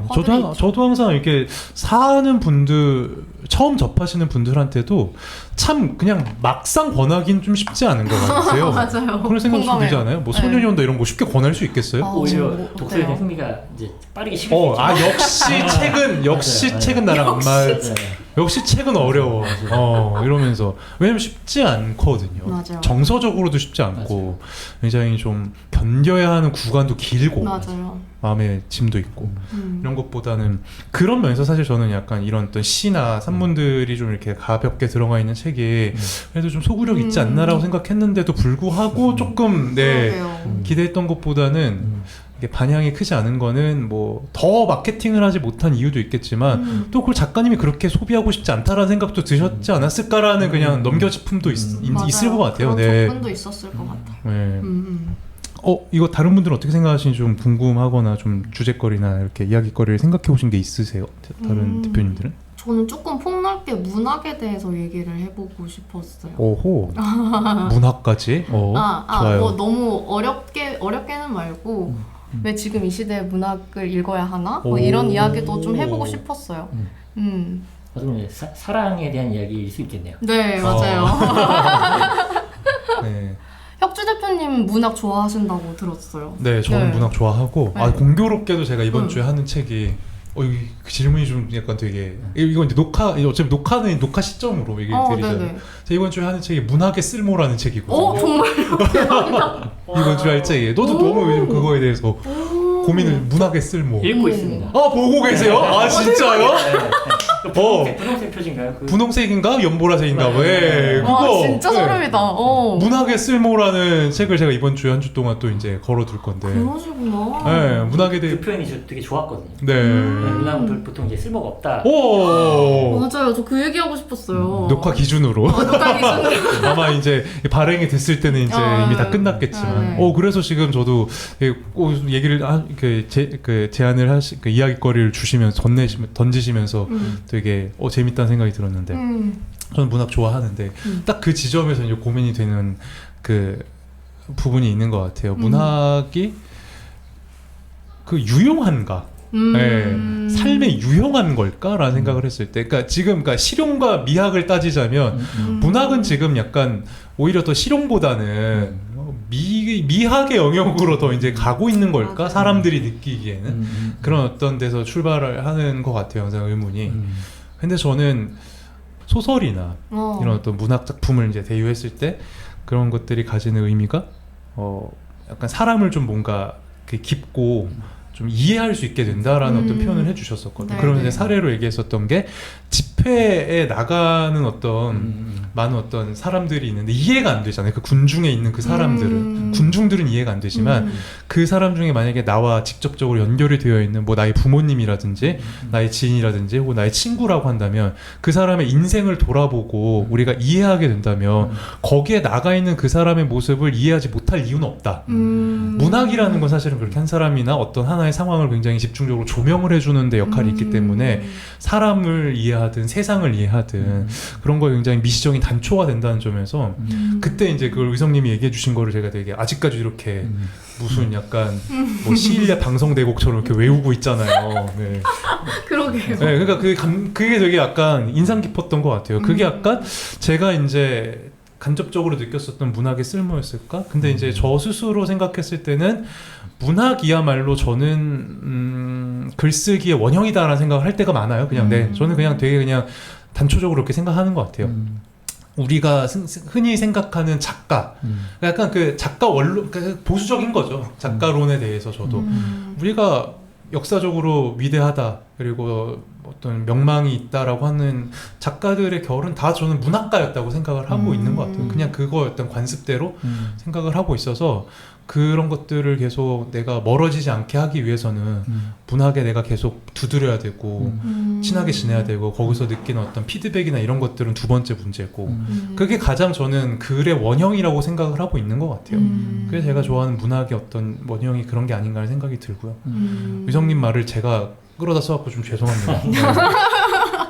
저도 항상 이렇게 사는 분들 처음 접하시는 분들한테도 참 그냥 막상 권하기는 좀 쉽지 않은 것 같아요. 맞아요. 그런 생각 좀 들잖아요. 뭐 소년이 온다 이런 거 쉽게 권할 수 있겠어요? 오히려 독서에 대한 흥미가 이제 빠르게 식을 수 있죠. 역시 책은 나랑 안 맞. 역시 책은 어려워. 이러면서 왜냐면 쉽지 않거든요. 맞아요. 정서적으로도 쉽지 않고 굉장히 좀 견뎌야 하는 구간도 길고 맞아요. 마음의 짐도 있고 이런 것보다는 그런 면에서 사실 저는 약간 이런 어떤 시나 산문들이 좀 이렇게 가볍게 들어가 있는 책이 그래도 좀 소구력 있지 않나라고 생각했는데도 불구하고 조금 기대했던 것보다는 이게 반향이 크지 않은 거는 뭐 더 마케팅을 하지 못한 이유도 있겠지만 또 그걸 작가님이 그렇게 소비하고 싶지 않다라는 생각도 드셨지 않았을까라는 그냥 넘겨짚음도 있을 것 같아요. 그런 네. 접근도 있었을 것 같아요. 네. 이거 다른 분들은 어떻게 생각하시는지 좀 궁금하거나 좀 주제거리나 이렇게 이야기거리를 생각해 보신 게 있으세요? 다른 대표님들은? 저는 조금 폭넓게 문학에 대해서 얘기를 해보고 싶었어요. 오호. 문학까지? 좋아요. 뭐 너무 어렵게는 말고 왜 지금 이 시대에 문학을 읽어야 하나? 뭐 이런 이야기도 좀 해보고 싶었어요. 어떻게 보면 사랑에 대한 이야기일 수 있겠네요. 네, 맞아요. 네. 혁주 대표님 문학 좋아하신다고 들었어요. 네, 저는 네. 문학 좋아하고 네. 공교롭게도 제가 이번 주에 하는 책이 그 질문이 좀 약간 되게 이건 이제 어차피 녹화 시점으로 얘기를 드리잖아요. 네네. 제가 이번 주에 하는 책이 문학의 쓸모라는 책이거든요. 정말요? 대박이다. 이번 주에 할 책이에요. 너도 너무 요즘 그거에 대해서 고민을 문학의 쓸모. 읽고 있습니다. 보고 계세요? 진짜요? 분홍색 표지인가요? 분홍색인가 연보라색인가? 왜? 와, 그거. 진짜 네. 소름이다. 문학의 쓸모라는 책을 제가 이번 주에 한 주 동안 또 이제 걸어둘 건데. 그러시구나. 네, 문학에 대해. 그 표현이 되게 좋았거든요. 네. 문학은 보통 이제 쓸모가 없다. 오. 맞아요. 저 그 얘기하고 싶었어요. 녹화 기준으로. 녹화 기준으로. 아마 이제 발행이 됐을 때는 이제 이미 다 끝났겠지만. 그래서 지금 저도 얘기를 제안을 그 이야기거리를 주시면서 던지시면서 되게 재밌다는 생각이 들었는데. 저는 문학 좋아하는데 딱 그 지점에서 이제 고민이 되는 그 부분이 있는 것 같아요. 문학이 그 유용한가? 네, 삶에 유용한 걸까라는 생각을 했을 때, 그러니까 실용과 미학을 따지자면 문학은 지금 약간 오히려 더 실용보다는 미학의 영역으로 더 이제 가고 있는 걸까? 맞아요. 사람들이 느끼기에는 그런 어떤 데서 출발을 하는 것 같아요. 항상 의문이. 근데 저는 소설이나 이런 어떤 문학 작품을 이제 대유했을 때 그런 것들이 가지는 의미가 약간 사람을 좀 뭔가 깊고 좀 이해할 수 있게 된다라는 어떤 표현을 해주셨었거든요. 네, 그러면 네. 이제 사례로 얘기했었던 게 집회에 나가는 어떤 많은 어떤 사람들이 있는데 이해가 안 되잖아요. 그 군중에 있는 그 사람들은 군중들은 이해가 안 되지만 그 사람 중에 만약에 나와 직접적으로 연결이 되어 있는 뭐 나의 부모님이라든지 나의 지인이라든지 혹은 나의 친구라고 한다면 그 사람의 인생을 돌아보고 우리가 이해하게 된다면 거기에 나가 있는 그 사람의 모습을 이해하지 못할 이유는 없다. 문학이라는 건 사실은 그렇게 한 사람이나 어떤 하나의 상황을 굉장히 집중적으로 조명을 해주는 데 역할이 있기 때문에 사람을 이해하든 세상을 이해하든 그런 거에 굉장히 미시적인 단초가 된다는 점에서 그때 이제 그걸 의성님이 얘기해 주신 거를 제가 되게 아직까지 이렇게 무슨 약간 뭐 시일야 방성대곡처럼 이렇게 외우고 있잖아요. 네. 그러게요. 네, 그러니까 그게 되게 약간 인상 깊었던 것 같아요. 그게 약간 제가 이제 간접적으로 느꼈었던 문학의 쓸모였을까? 근데 이제 저 스스로 생각했을 때는 문학이야말로 저는 글쓰기의 원형이다라는 생각을 할 때가 많아요. 그냥 저는 그냥 되게 그냥 단초적으로 그렇게 생각하는 것 같아요. 우리가 흔히 생각하는 작가, 약간 그 작가 원론, 그러니까 보수적인 거죠. 작가론에 대해서 저도 우리가 역사적으로 위대하다 그리고 어떤 명망이 있다라고 하는 작가들의 결은 다 저는 문학가였다고 생각을 하고 있는 것 같아요. 그냥 그거 어떤 관습대로 생각을 하고 있어서 그런 것들을 계속 내가 멀어지지 않게 하기 위해서는 문학에 내가 계속 두드려야 되고 친하게 지내야 되고 거기서 느끼는 어떤 피드백이나 이런 것들은 두 번째 문제고 그게 가장 저는 글의 원형이라고 생각을 하고 있는 것 같아요. 그래서 제가 좋아하는 문학의 어떤 원형이 그런 게 아닌가 하는 생각이 들고요. 유성님 말을 제가 끌어다 써갖고 좀 죄송합니다.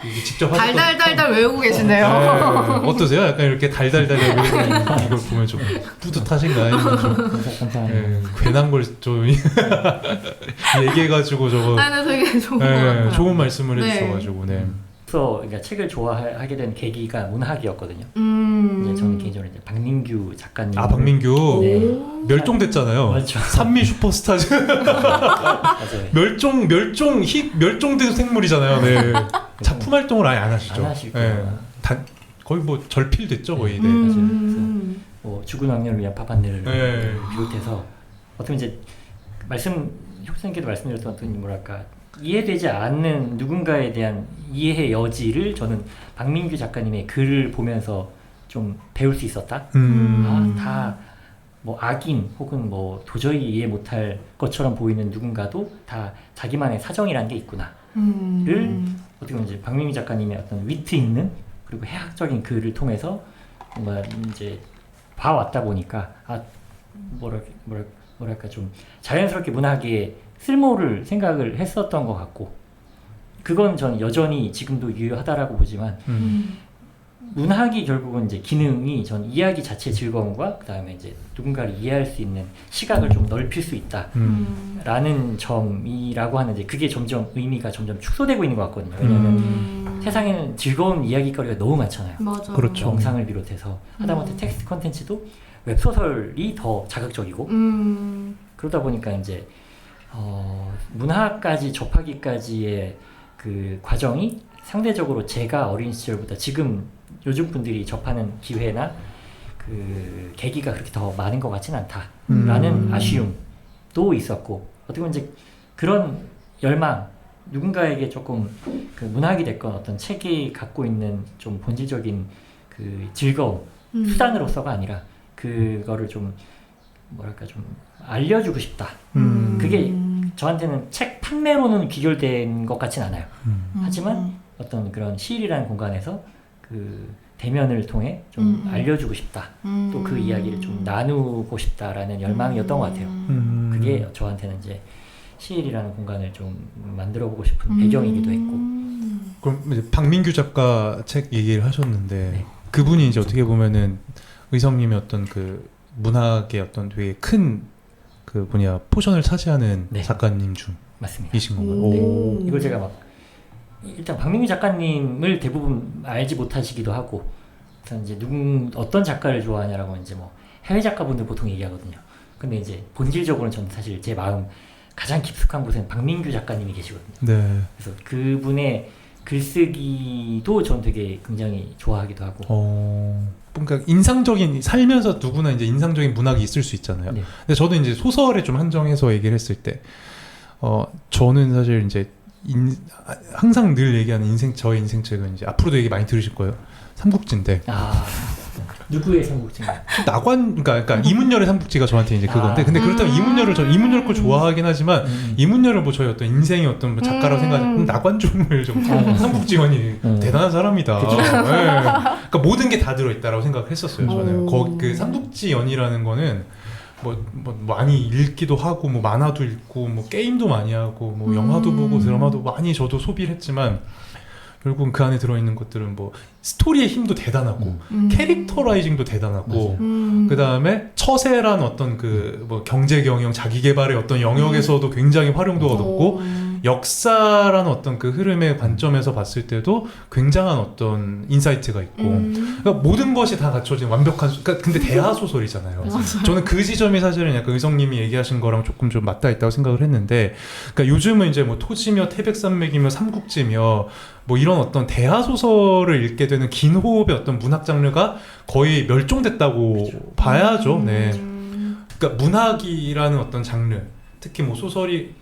이게 직접 하셨던 달달달달 외우고 계시네요. 어떠세요? 약간 이렇게 달달달 외우는 이걸 보면 좀 뿌듯하신가요? 아니면 좀 감사합니다. 괜한 걸 좀 얘기해가지고 저거 네, 되게 좋은 것 같아요. 좋은 말씀을 네. 해주셔가지고 그래서 그러니까 책을 좋아하게 된 계기가 문학이었거든요. 이제 저는 개인적으로 이제 박민규 작가님. 박민규 네. 멸종됐잖아요. 맞죠. 산미 슈퍼스타즈. 맞아요. 멸종된 생물이잖아요. 네. 작품 활동을 아예 안 하시죠. 안 하실 거예요. 거의 뭐 절필됐죠 거의. 네. 맞아요. 그래서 뭐 죽은 왕년을 위한 파판들을 네. 비롯해서 어떻게 이제 혁수님께도 말씀드렸던 어떤 뭐랄까 이해되지 않는 누군가에 대한 이해의 여지를 저는 박민규 작가님의 글을 보면서 좀 배울 수 있었다. 다 뭐 악인 혹은 뭐 도저히 이해 못할 것처럼 보이는 누군가도 다 자기만의 사정이라는 게 있구나를 어떻게 보면 이제 박민규 작가님의 어떤 위트 있는 그리고 해학적인 글을 통해서 뭔가 이제 봐왔다 보니까 뭐랄까 좀 자연스럽게 문학에 쓸모를 생각을 했었던 것 같고 그건 전 여전히 지금도 유효하다라고 보지만 문학이 결국은 이제 기능이 전 이야기 자체의 즐거움과 그 다음에 이제 누군가를 이해할 수 있는 시각을 좀 넓힐 수 있다라는 점이라고 하는데 그게 점점 의미가 점점 축소되고 있는 것 같거든요. 왜냐하면 세상에는 즐거운 이야기거리가 너무 많잖아요. 맞아. 그렇죠. 영상을 비롯해서 하다못해 텍스트 콘텐츠도 웹소설이 더 자극적이고 그러다 보니까 이제 문학까지 접하기까지의 그 과정이 상대적으로 제가 어린 시절보다 지금 요즘 분들이 접하는 기회나 그 계기가 그렇게 더 많은 것 같지는 않다라는 아쉬움도 있었고 어떻게 보면 이제 그런 열망 누군가에게 조금 그 문학이 됐건 어떤 책이 갖고 있는 좀 본질적인 그 즐거움 수단으로서가 아니라 그거를 좀 뭐랄까 좀 알려주고 싶다. 그게 저한테는 책 판매로는 귀결된 것 같진 않아요. 하지만 어떤 그런 시일이라는 공간에서 그 대면을 통해 좀 알려주고 싶다. 또 그 이야기를 좀 나누고 싶다라는 열망이었던 것 같아요. 그게 저한테는 이제 시일이라는 공간을 좀 만들어보고 싶은 배경이기도 했고. 그럼 이제 박민규 작가 책 얘기를 하셨는데 네. 그분이 이제 어떻게 보면은 의성님의 어떤 그 문학의 어떤 되게 큰 그 포션을 차지하는 네. 작가님 맞습니다. 중이신 건가요? 네. 오. 이걸 제가 막 일단 박민규 작가님을 대부분 알지 못하시기도 하고 일단 이제 어떤 작가를 좋아하냐라고 이제 뭐 해외 작가분들 보통 얘기하거든요. 근데 이제 본질적으로는 저는 사실 제 마음 가장 깊숙한 곳에는 박민규 작가님이 계시거든요. 네. 그래서 그분의 글쓰기도 전 되게 굉장히 좋아하기도 하고. 그러니까 인상적인 살면서 누구나 이제 인상적인 문학이 있을 수 있잖아요. 네. 근데 저도 이제 소설에 좀 한정해서 얘기를 했을 때, 저는 사실 이제 항상 늘 얘기하는 저의 인생책은 이제 앞으로도 얘기 많이 들으실 거예요. 삼국지인데. 아 누구의 삼국지인가요? 그러니까 이문열의 삼국지가 저한테 이제 그건데, 근데 그렇다면 이문열 걸 좋아하긴 하지만 이문열을 뭐 저희 어떤 인생의 어떤 뭐 작가라고 생각하면 나관중을 좀 삼국지원이 대단한 사람이다. 네. 그러니까 모든 게 다 들어있다라고 생각을 했었어요. 저는 그 삼국지연이라는 거는 뭐 많이 읽기도 하고 뭐 만화도 읽고 뭐 게임도 많이 하고 뭐 영화도 보고 드라마도 많이 저도 소비를 했지만. 결국은 그 안에 들어있는 것들은 뭐 스토리의 힘도 대단하고 캐릭터라이징도 대단하고 그 다음에 처세란 어떤 그 뭐 경제 경영 자기 개발의 어떤 영역에서도 굉장히 활용도가 높고 역사라는 어떤 그 흐름의 관점에서 봤을 때도 굉장한 어떤 인사이트가 있고 그러니까 모든 것이 다 갖춰진 완벽한 그러니까 근데 대하 소설이잖아요. 저는 그 지점이 사실은 약간 의성님이 얘기하신 거랑 조금 좀 맞닿아 있다고 생각을 했는데 그러니까 요즘은 이제 뭐 토지며 태백산맥이며 삼국지며 뭐 이런 어떤 대하 소설을 읽게 되는 긴 호흡의 어떤 문학 장르가 거의 멸종됐다고 봐야죠. 네. 그러니까 문학이라는 어떤 장르, 특히 뭐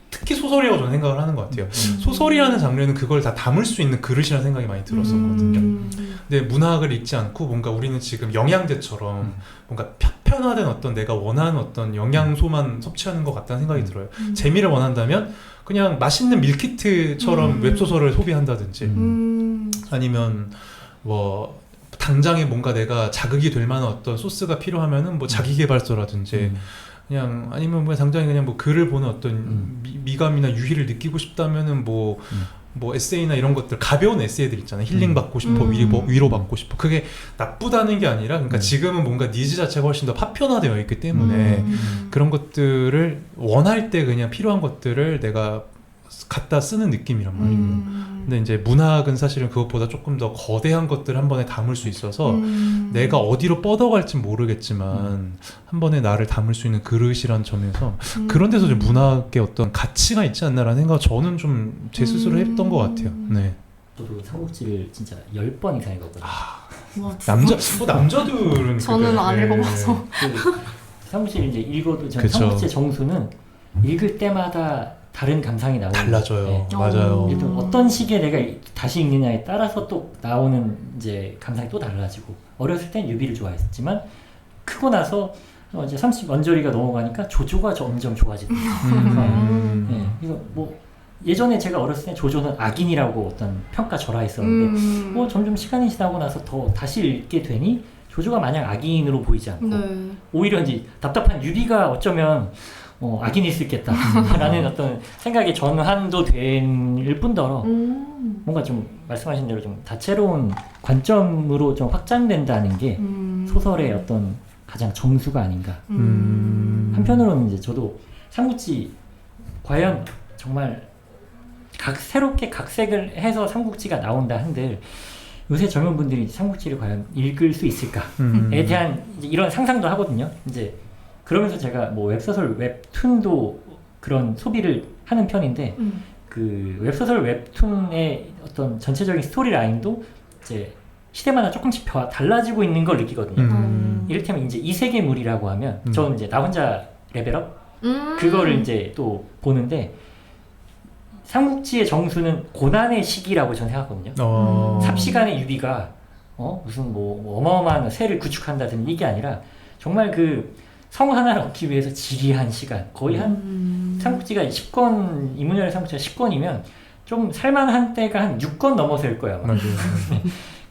특히 소설이라고 저는 생각을 하는 것 같아요. 소설이라는 장르는 그걸 다 담을 수 있는 그릇이라는 생각이 많이 들었었거든요. 근데 문학을 읽지 않고 뭔가 우리는 지금 영양제처럼 뭔가 편화된 어떤 내가 원하는 어떤 영양소만 섭취하는 것 같다는 생각이 들어요. 재미를 원한다면 그냥 맛있는 밀키트처럼 웹소설을 소비한다든지 아니면 뭐 당장에 뭔가 내가 자극이 될 만한 어떤 소스가 필요하면은 뭐 자기계발서라든지 그냥 아니면 뭐 당장에 그냥 뭐 글을 보는 어떤 미감이나 유희를 느끼고 싶다면은 뭐 에세이나 이런 것들 가벼운 에세이들 있잖아요. 힐링 받고 싶어, 위로 받고 싶어. 그게 나쁘다는 게 아니라 그러니까 지금은 뭔가 니즈 자체가 훨씬 더 파편화되어 있기 때문에 그런 것들을 원할 때 그냥 필요한 것들을 내가 갖다 쓰는 느낌이란 말이에요. 근데 이제 문학은 사실은 그것보다 조금 더 거대한 것들을 한 번에 담을 수 있어서 내가 어디로 뻗어갈지 모르겠지만 한 번에 나를 담을 수 있는 그릇이란 점에서 그런 데서 좀 문학의 어떤 가치가 있지 않나라는 생각 저는 좀 제 스스로 했던 것 같아요. 네. 저도 삼국지를 진짜 10번 이상 읽었거든요. 남자들은 저는 안 읽어봐서. 삼국지를 이제 읽어도 저는 그쵸. 삼국지의 정수는 읽을 때마다 다른 감상이 나오는 달라져요. 네. 맞아요. 일단 어떤 시기에 내가 다시 읽느냐에 따라서 또 나오는 이제 감상이 또 달라지고 어렸을 땐 유비를 좋아했지만 크고 나서 이제 30 원저리가 넘어가니까 조조가 점점 좋아지더라고요. 네. 그래서 뭐 예전에 제가 어렸을 때 조조는 악인이라고 어떤 평가절하했었는데 뭐 점점 시간이 지나고 나서 더 다시 읽게 되니 조조가 마냥 악인으로 보이지 않고 오히려 이제 답답한 유비가 어쩌면 악인일 수 있겠다라는 어떤 생각의 전환도 될 뿐더러 뭔가 좀 말씀하신 대로 좀 다채로운 관점으로 좀 확장된다는 게 소설의 어떤 가장 정수가 아닌가. 한편으로는 이제 저도 삼국지 과연 정말 새롭게 각색을 해서 삼국지가 나온다 한들 요새 젊은 분들이 삼국지를 과연 읽을 수 있을까에 대한 이제 이런 상상도 하거든요. 이제 그러면서 제가 뭐 웹소설, 웹툰도 그런 소비를 하는 편인데 그 웹소설, 웹툰의 어떤 전체적인 스토리 라인도 이제 시대마다 조금씩 달라지고 있는 걸 느끼거든요. 이를테면 이제 이세계물이라고 하면 저는 이제 나 혼자 레벨업 그거를 이제 또 보는데 삼국지의 정수는 고난의 시기라고 저는 생각하거든요. 삽시간의 유비가 무슨 뭐 어마어마한 새를 구축한다든지 이게 아니라 정말 그 성 하나를 얻기 위해서 지리한 시간 거의 한 삼국지가 10권 이문열의 삼국지가 10권이면 좀 살만한 때가 한 6권 넘어서일 거야. 맞아요.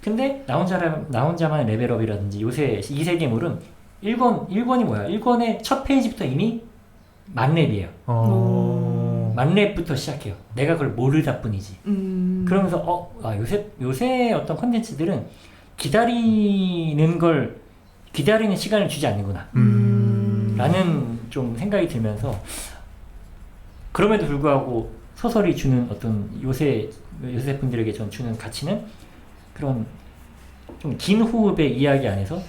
근데 나 혼자만의 레벨업이라든지 요새 이세계물은 1권이 뭐야? 1권의 첫 페이지부터 이미 만렙이에요. 만렙부터 시작해요. 내가 그걸 모르다 뿐이지. 그러면서 요새 어떤 컨텐츠들은 기다리는 시간을 주지 않는구나. 라는 좀 생각이 들면서 그럼에도 불구하고 소설이 주는 어떤 요새 분들에게 전 주는 가치는 그런 좀 긴 호흡의 이야기 안에서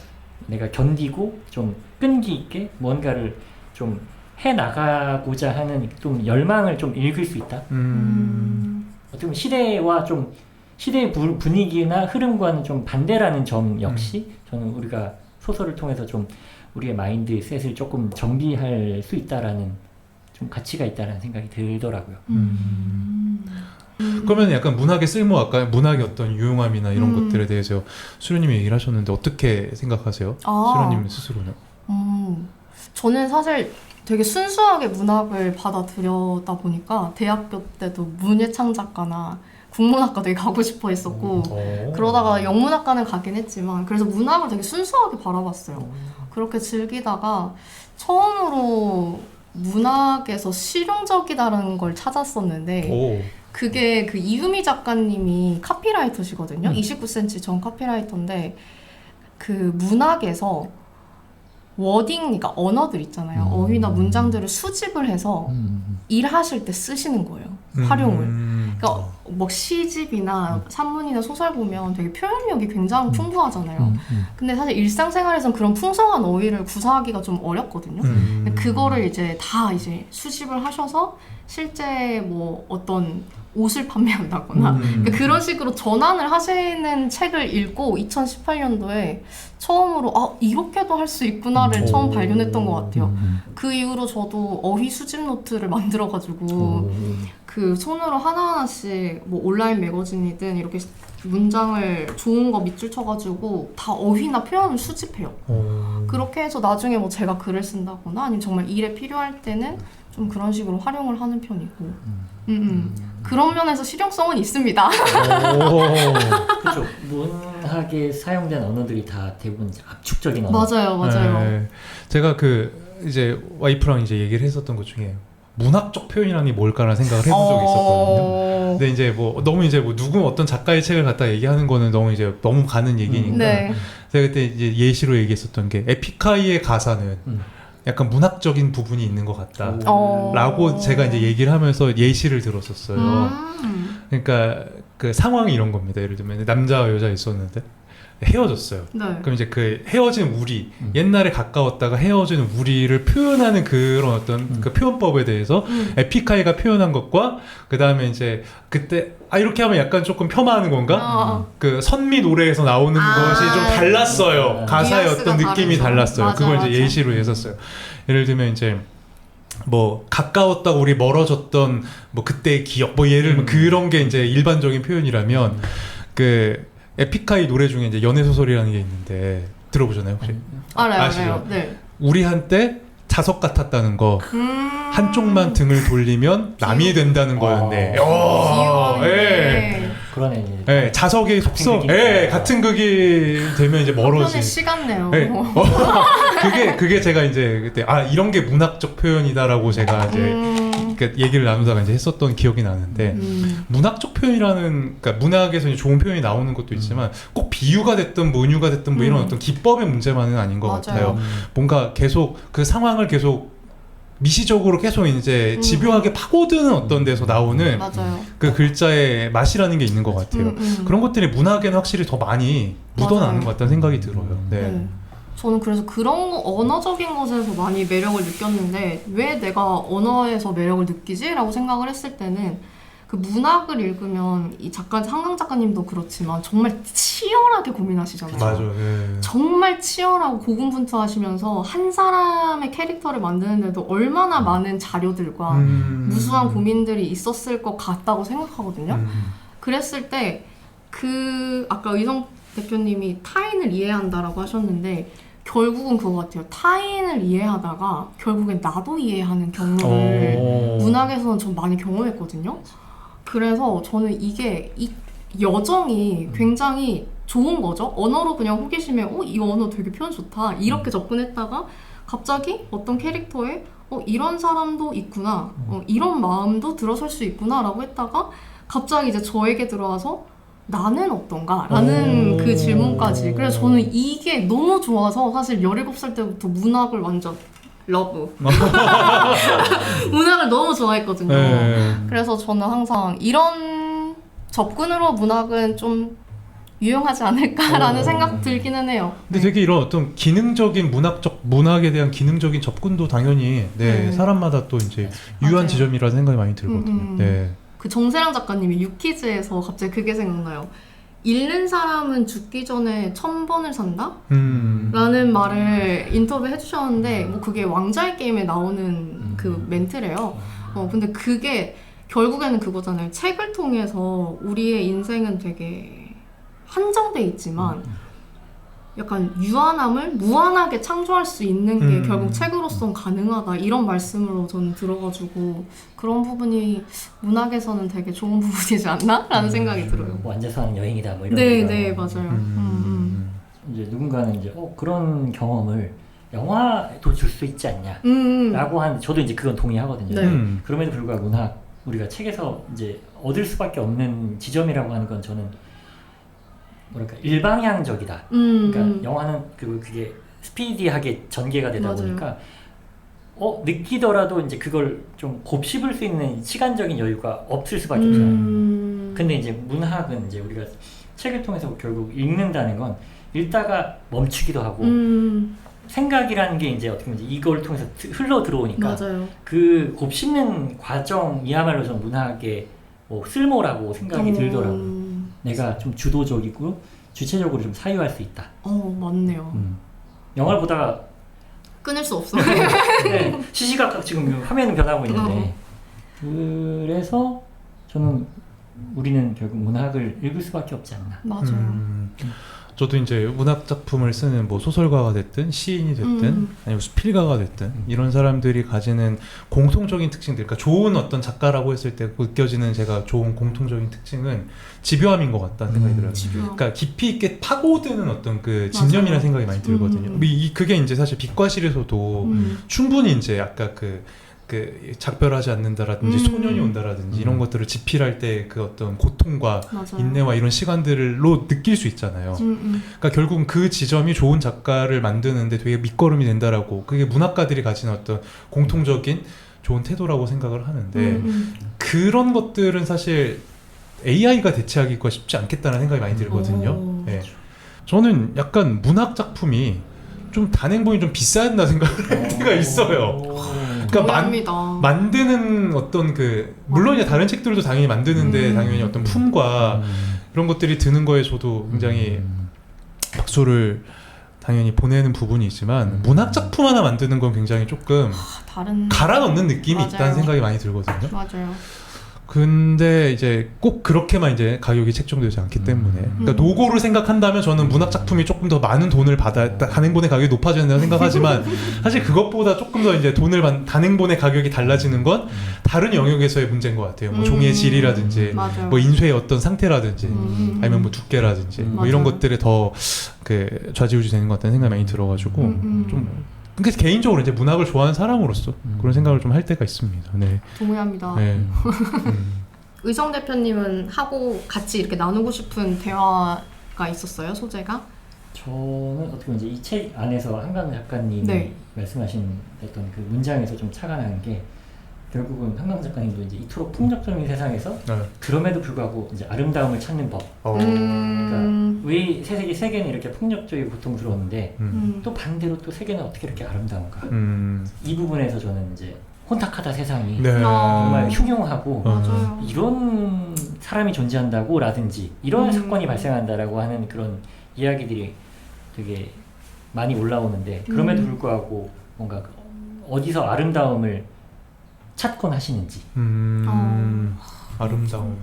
내가 견디고 좀 끈기 있게 뭔가를 좀 해 나가고자 하는 좀 열망을 좀 읽을 수 있다. 어떻게 보면 시대의 분위기나 흐름과는 좀 반대라는 점 역시 저는 우리가 소설을 통해서 좀 우리의 마인드셋을 조금 정비할 수 있다라는 좀 가치가 있다라는 생각이 들더라고요. 그러면 약간 문학의 쓸모, 아까 문학의 어떤 유용함이나 이런 것들에 대해서 수련님이 얘기를 하셨는데 어떻게 생각하세요? 수련님 스스로는? 저는 사실 되게 순수하게 문학을 받아들여다 보니까 대학교 때도 문예창 작가나 국문학과 되게 가고 싶어 했었고 그러다가 영문학과는 가긴 했지만 그래서 문학을 되게 순수하게 바라봤어요. 그렇게 즐기다가 처음으로 문학에서 실용적이다라는 걸 찾았었는데 그게 그 이유미 작가님이 카피라이터시거든요. 29cm 전 카피라이터인데 그 문학에서 워딩, 그러니까 언어들 있잖아요. 어휘나 문장들을 수집을 해서 일하실 때 쓰시는 거예요. 활용을. 그러니까 뭐 시집이나 산문이나 소설 보면 되게 표현력이 굉장히 풍부하잖아요. 근데 사실 일상생활에선 그런 풍성한 어휘를 구사하기가 좀 어렵거든요. 근데 그거를 이제 다 이제 수집을 하셔서 실제 뭐 어떤 옷을 판매한다거나 그런 식으로 전환을 하시는 책을 읽고 2018년도에 처음으로 이렇게도 할 수 있구나를 처음 발견했던 것 같아요. 그 이후로 저도 어휘 수집 노트를 만들어가지고 그 손으로 하나하나씩 뭐 온라인 매거진이든 이렇게 문장을 좋은 거 밑줄 쳐가지고 다 어휘나 표현을 수집해요. 그렇게 해서 나중에 뭐 제가 글을 쓴다거나 아니면 정말 일에 필요할 때는 좀 그런 식으로 활용을 하는 편이고 그런 면에서 실용성은 있습니다. 그렇죠. 문학에 사용된 언어들이 다 대부분 이제 압축적인 언어. 맞아요. 네. 제가 이제 와이프랑 이제 얘기를 했었던 것 중에 문학적 표현이라는 게 뭘까라는 생각을 해본 적이 있었거든요. 근데 이제 뭐 너무 이제 뭐 누구 어떤 작가의 책을 갖다 얘기하는 거는 너무 가는 얘기니까 네. 제가 그때 이제 예시로 얘기했었던 게 에픽하이의 가사는 약간 문학적인 부분이 있는 것 같다 라고 제가 이제 얘기를 하면서 예시를 들었었어요. 그러니까 그 상황이 이런 겁니다. 예를 들면 남자와 여자 있었는데 헤어졌어요. 네. 그럼 이제 그 헤어진 우리, 옛날에 가까웠다가 헤어진 우리를 표현하는 그런 어떤 그 표현법에 대해서 에픽하이가 표현한 것과 그 다음에 이제 그때 이렇게 하면 약간 조금 폄하하는 건가? 그 선미 노래에서 나오는 것이 좀 달랐어요. 가사의 어떤 느낌이 다르죠. 달랐어요. 맞아, 그걸 맞아. 이제 예시로 했었어요. 예를 들면 이제 뭐 가까웠다고 우리 멀어졌던 뭐 그때의 기억 뭐 예를 들면 그런 게 이제 일반적인 표현이라면 그 에픽하이 노래 중에 이제 연애 소설이라는 게 있는데 들어보셨나요 혹시? 알아요. 아시죠? 네. 우리 한때 자석 같았다는 거. 한쪽만 등을 돌리면 남이 된다는 거였네. 귀여운데 그러네. 예, 자석의 속성, 극이. 예, 같은 극이 되면 이제 한편의 멀어지. 시간네요. 예, 그게 제가 이제 그때 이런 게 문학적 표현이다라고 제가 이제 그러니까 얘기를 나누다가 이제 했었던 기억이 나는데 문학적 표현이라는 그러니까 문학에서 이제 좋은 표현이 나오는 것도 있지만 꼭 비유가 됐든 문유가 됐든 뭐 이런 어떤 기법의 문제만은 아닌 것 맞아요. 같아요. 뭔가 계속 그 상황을 계속 미시적으로 계속 이제 집요하게 파고드는 어떤 데서 나오는 맞아요. 그 글자의 맛이라는 게 있는 것 같아요. 그런 것들이 문학에는 확실히 더 많이 묻어나는 맞아요. 것 같다는 생각이 들어요. 네. 네. 저는 그래서 그런 언어적인 것에서 많이 매력을 느꼈는데 왜 내가 언어에서 매력을 느끼지? 라고 생각을 했을 때는 그 문학을 읽으면 이 작가 한강 작가님도 그렇지만 정말 치열하게 고민하시잖아요. 맞아요. 예. 정말 치열하고 고군분투하시면서 한 사람의 캐릭터를 만드는데도 얼마나 많은 자료들과 무수한 고민들이 있었을 것 같다고 생각하거든요. 그랬을 때 아까 의성 대표님이 타인을 이해한다라고 하셨는데 결국은 그거 같아요. 타인을 이해하다가 결국엔 나도 이해하는 경우를 문학에서는 좀 많이 경험했거든요. 그래서 저는 이 여정이 굉장히 좋은 거죠. 언어로 그냥 호기심에 이 언어 되게 표현 좋다 이렇게 접근했다가 갑자기 어떤 캐릭터에 이런 사람도 있구나, 이런 마음도 들어설 수 있구나 라고 했다가 갑자기 이제 저에게 들어와서 나는 어떤가? 라는 그 질문까지. 그래서 저는 이게 너무 좋아서 사실 17살 때부터 문학을 완전 러브. 문학을 너무 좋아했거든요. 그래서 저는 항상 이런 접근으로 문학은 좀 유용하지 않을까라는 생각 들기는 해요. 근데 되게 이런 어떤 기능적인 문학에 대한 기능적인 접근도 당연히 사람마다 또 이제 유한 맞아요. 지점이라는 생각이 많이 들거든요. 네. 그 정세랑 작가님이 유키즈에서 갑자기 그게 생각나요. 읽는 사람은 죽기 전에 1000번을 산다? 라는 말을 인터뷰 해주셨는데 뭐 그게 왕자의 게임에 나오는 그 멘트래요. 근데 그게 결국에는 그거잖아요. 책을 통해서 우리의 인생은 되게 한정돼 있지만 약간 유한함을 무한하게 창조할 수 있는 게 결국 책으로선 가능하다 이런 말씀으로 저는 들어가지고 그런 부분이 문학에서는 되게 좋은 부분이지 않나? 라는 생각이 들어요. 뭐 앉아서 하는 여행이다 뭐 이런. 네, 맞아요. 이제 누군가는 이제 그런 경험을 영화도 줄 수 있지 않냐 라고 하는데 저도 이제 그건 동의하거든요. 네. 그럼에도 불구하고 문학 우리가 책에서 이제 얻을 수밖에 없는 지점이라고 하는 건 저는 뭐랄까 일방향적이다. 그러니까 영화는 그게 스피디하게 전개가 되다 맞아요. 보니까 느끼더라도 이제 그걸 좀 곱씹을 수 있는 시간적인 여유가 없을 수밖에 없잖아요. 근데 이제 문학은 이제 우리가 책을 통해서 결국 읽는다는 건 읽다가 멈추기도 하고 생각이라는 게 이제 어떻게 보면 이걸 통해서 흘러 들어오니까 맞아요. 그 곱씹는 과정이야말로 전 문학의 뭐 쓸모라고 생각이 들더라고요. 내가 좀 주도적이고 주체적으로 좀 사유할 수 있다. 맞네요. 영화를 보다가 끊을 수 없어. 네, 시시각각 지금 화면은 변하고 있는데 그래서 저는 우리는 결국 문학을 읽을 수밖에 없지 않나. 맞아요. 저도 이제 문학 작품을 쓰는 뭐 소설가가 됐든 시인이 됐든 아니면 수필가가 됐든 이런 사람들이 가지는 공통적인 특징들, 그러니까 좋은 어떤 작가라고 했을 때 느껴지는 제가 좋은 공통적인 특징은 집요함인 것 같다는 생각이 들어요. 그러니까 깊이 있게 파고드는 어떤 그 집념이라는 생각이 많이 들거든요. 그게 이제 사실 빛과 실에서도 충분히 이제 아까 그 작별하지 않는다라든지 소년이 온다라든지 이런 것들을 집필할 때 그 어떤 고통과 맞아요. 인내와 이런 시간들로 느낄 수 있잖아요. 그러니까 결국은 그 지점이 좋은 작가를 만드는데 되게 밑거름이 된다라고, 그게 문학가들이 가진 어떤 공통적인 좋은 태도라고 생각을 하는데 그런 것들은 사실 AI가 대체하기가 쉽지 않겠다는 생각이 많이 들거든요. 네. 저는 약간 문학 작품이 좀 단행본이 좀 비싸야 된다 생각을 때가 있어요. 그러니까 만드는 어떤 물론 이제 다른 책들도 당연히 만드는데 당연히 어떤 품과 이런 것들이 드는 거에 저도 굉장히 박수를 당연히 보내는 부분이 있지만 문학 작품 하나 만드는 건 굉장히 조금 다른 갈아 넣는 느낌이 맞아요. 있다는 생각이 많이 들거든요. 맞아요. 근데 이제 꼭 그렇게만 이제 가격이 책정되지 않기 때문에 그러니까 노고를 생각한다면 저는 문학 작품이 조금 더 많은 돈을 받아 단행본의 가격이 높아져야 된다고 생각하지만 사실 그것보다 조금 더 이제 단행본의 가격이 달라지는 건 다른 영역에서의 문제인 것 같아요. 뭐 종이의 질이라든지 맞아요. 뭐 인쇄의 어떤 상태라든지 아니면 뭐 두께라든지 뭐 이런 맞아요. 것들에 더 그 좌지우지 되는 것 같다는 생각이 많이 들어가지고 좀 그러니까 개인적으로 이제 문학을 좋아하는 사람으로서 그런 생각을 좀 할 때가 있습니다. 네. 동의합니다. 네. 의성 대표님은 하고 같이 이렇게 나누고 싶은 대화가 있었어요, 소재가? 저는 어떻게 보면 이제 이 책 안에서 한강 작가님이 네. 말씀하신 어떤 그 문장에서 좀 착안한 게 결국은 한강 작가님도 이제 이토록 폭력적인 세상에서 네. 그럼에도 불구하고 이제 아름다움을 찾는 법. 그러니까 왜 세계는 이렇게 폭력적이고 고통스러운데 또 반대로 또 세계는 어떻게 이렇게 아름다운가? 이 부분에서 저는 이제 혼탁하다 세상이 네. 정말 흉흉하고 맞아요. 이런 사람이 존재한다고 라든지 이런 사건이 발생한다라고 하는 그런 이야기들이 되게 많이 올라오는데 그럼에도 불구하고 뭔가 어디서 아름다움을 찾곤 하시는지 아름다움.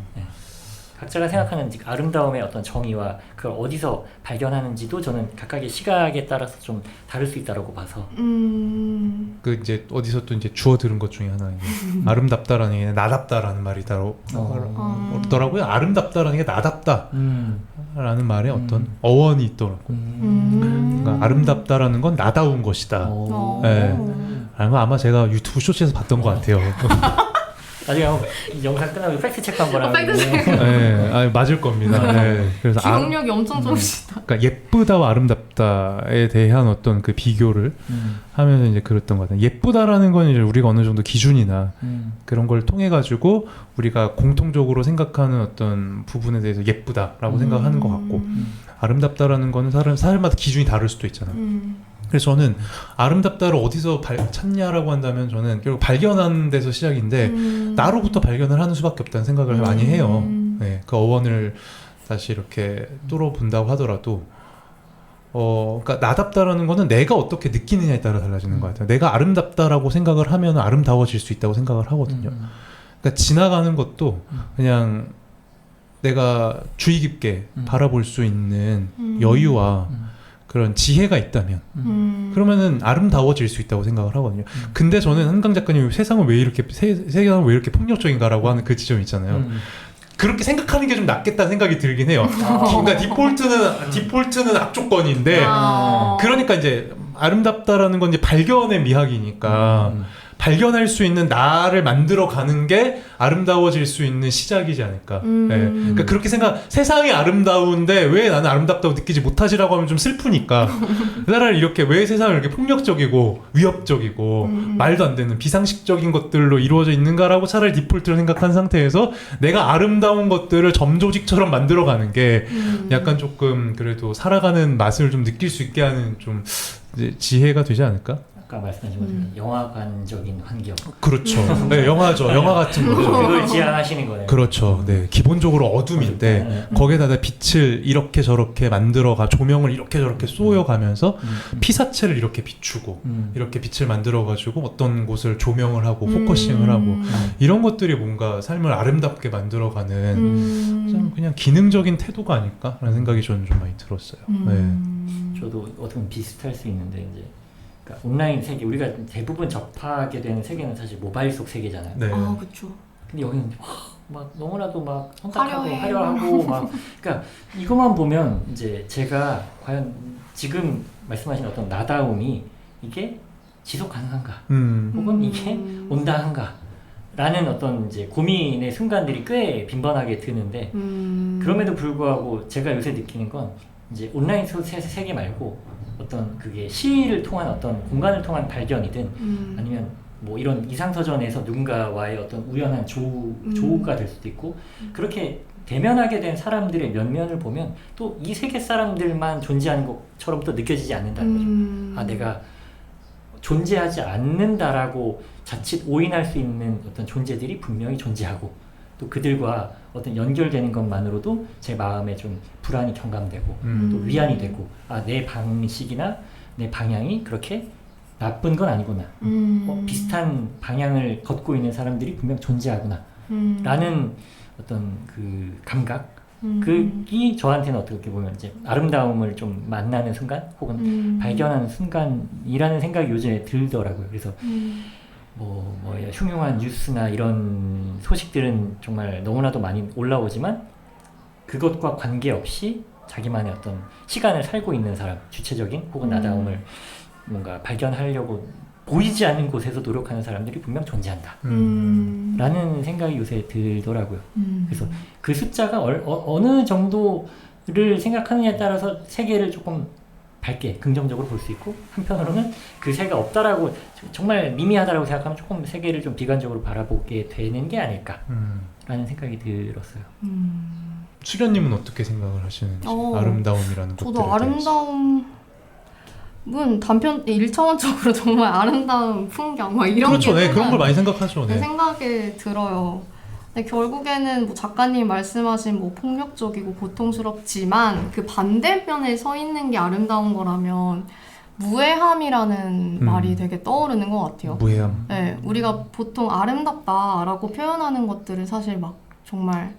각자가 생각하는 아름다움의 어떤 정의와 그걸 어디서 발견하는지도 저는 각각의 시각에 따라서 좀 다를 수 있다고 봐서 그 이제 어디서 또 이제 주워 들은 것 중에 하나 이제 아름답다라는 게 나답다라는 말이다라고 그러더라고요. 아름답다라는 게 나답다라는 말에 어떤 어원이 있더라고. 그러니까 아름답다라는 건 나다운 것이다. 네. 아마 제가 유튜브 쇼츠에서 봤던 것 같아요. 나중에 한번 이 영상 끝나면 팩트 체크 한번 하고. 팩트 체크. 네, 맞을 겁니다. 네. 그래서 기억력이 엄청 좋으시다. 그러니까 예쁘다와 아름답다에 대한 어떤 그 비교를 하면서 이제 그랬던 것 같아요. 예쁘다라는 건 이제 우리가 어느 정도 기준이나 그런 걸 통해 가지고 우리가 공통적으로 생각하는 어떤 부분에 대해서 예쁘다라고 생각하는 것 같고 아름답다라는 거는 사람마다 기준이 다를 수도 있잖아요. 그래서 저는 아름답다를 어디서 찾냐라고 한다면 저는 결국 발견하는 데서 시작인데 나로부터 발견을 하는 수밖에 없다는 생각을 많이 해요. 네, 그 어원을 다시 이렇게 뚫어본다고 하더라도 그러니까 나답다라는 거는 내가 어떻게 느끼느냐에 따라 달라지는 것 같아요. 내가 아름답다라고 생각을 하면 아름다워질 수 있다고 생각을 하거든요. 그러니까 지나가는 것도 그냥 내가 주의 깊게 바라볼 수 있는 여유와 그런 지혜가 있다면 그러면은 아름다워질 수 있다고 생각을 하거든요. 근데 저는 한강 작가님 세상은 왜 이렇게 폭력적인가라고 하는 그 지점 있잖아요. 그렇게 생각하는 게 좀 낫겠다는 생각이 들긴 해요. 그러니까 디폴트는 악조건인데 그러니까 이제 아름답다라는 건 이제 발견의 미학이니까 발견할 수 있는 나를 만들어가는 게 아름다워질 수 있는 시작이지 않을까. 네. 그러니까 그렇게 세상이 아름다운데 왜 나는 아름답다고 느끼지 못하지라고 하면 좀 슬프니까 차라리 이렇게 왜 세상을 이렇게 폭력적이고 위협적이고 말도 안 되는 비상식적인 것들로 이루어져 있는가라고 차라리 디폴트를 생각한 상태에서 내가 아름다운 것들을 점조직처럼 만들어가는 게 약간 조금 그래도 살아가는 맛을 좀 느낄 수 있게 하는 좀 이제 지혜가 되지 않을까? 아까 말씀하신 것처럼 영화관적인 환경. 그렇죠. 네, 영화죠. 영화 같은 거죠. 그걸 지향하시는 거네요. 그렇죠. 네, 기본적으로 어둠인데 거기에다 빛을 이렇게 저렇게 만들어가 조명을 이렇게 저렇게 쏘여가면서 피사체를 이렇게 비추고 이렇게 빛을 만들어가지고 어떤 곳을 조명을 하고 포커싱을 하고 이런 것들이 뭔가 삶을 아름답게 만들어가는 그냥 기능적인 태도가 아닐까라는 생각이 저는 좀 많이 들었어요. 네. 저도 어떻게 보면 비슷할 수 있는데 이제. 그러니까 온라인 세계 우리가 대부분 접하게 되는 세계는 사실 모바일 속 세계잖아요. 네. 아, 그렇죠. 근데 여기는 막 너무나도 막 혼탁하고 화려하고 막 그러니까 이것만 보면 이제 제가 과연 지금 말씀하신 어떤 나다움이 이게 지속 가능한가 혹은 이게 온당한가라는 어떤 이제 고민의 순간들이 꽤 빈번하게 드는데 그럼에도 불구하고 제가 요새 느끼는 건 이제 온라인 세계 말고 어떤 그게 시를 통한 어떤 공간을 통한 발견이든 아니면 뭐 이런 이상서전에서 누군가와의 어떤 우연한 조우가 될 수도 있고 그렇게 대면하게 된 사람들의 면면을 보면 또 이 세계 사람들만 존재하는 것처럼 또 느껴지지 않는다는 거죠. 아, 내가 존재하지 않는다라고 자칫 오인할 수 있는 어떤 존재들이 분명히 존재하고 또 그들과 어떤 연결되는 것만으로도 제 마음에 좀 불안이 경감되고 또 위안이 되고 아, 내 방식이나 내 방향이 그렇게 나쁜 건 아니구나. 비슷한 방향을 걷고 있는 사람들이 분명 존재하구나. 라는 어떤 그 감각, 그이 저한테는 어떻게 보면 이제 아름다움을 좀 만나는 순간 혹은 발견하는 순간이라는 생각이 요즘에 들더라고요. 그래서 뭐야 흉흉한 뉴스나 이런 소식들은 정말 너무나도 많이 올라오지만 그것과 관계없이 자기만의 어떤 시간을 살고 있는 사람, 주체적인 혹은 나다움을 뭔가 발견하려고 보이지 않는 곳에서 노력하는 사람들이 분명 존재한다 라는 생각이 요새 들더라고요. 그래서 그 숫자가 어느 정도를 생각하느냐에 따라서 세계를 조금 밝게 긍정적으로 볼 수 있고, 한편으로는 그 세계가 없다라고 정말 미미하다라고 생각하면 조금 세계를 좀 비관적으로 바라보게 되는 게 아닐까 라는 생각이 들었어요. 수련님은 어떻게 생각을 하시는지 아름다움이라는 것들에 저도 대해서. 아름다움은 단편 1차원적으로 정말 아름다운 풍경 막 이런 그렇죠. 게 네, 그런 걸 많이 생각하죠. 내 네. 생각에 들어요. 근데 결국에는 뭐 작가님 말씀하신 뭐 폭력적이고 고통스럽지만 그 반대편에 서 있는 게 아름다운 거라면 무해함이라는 말이 되게 떠오르는 것 같아요. 무해함. 네, 우리가 보통 아름답다라고 표현하는 것들은 사실 막 정말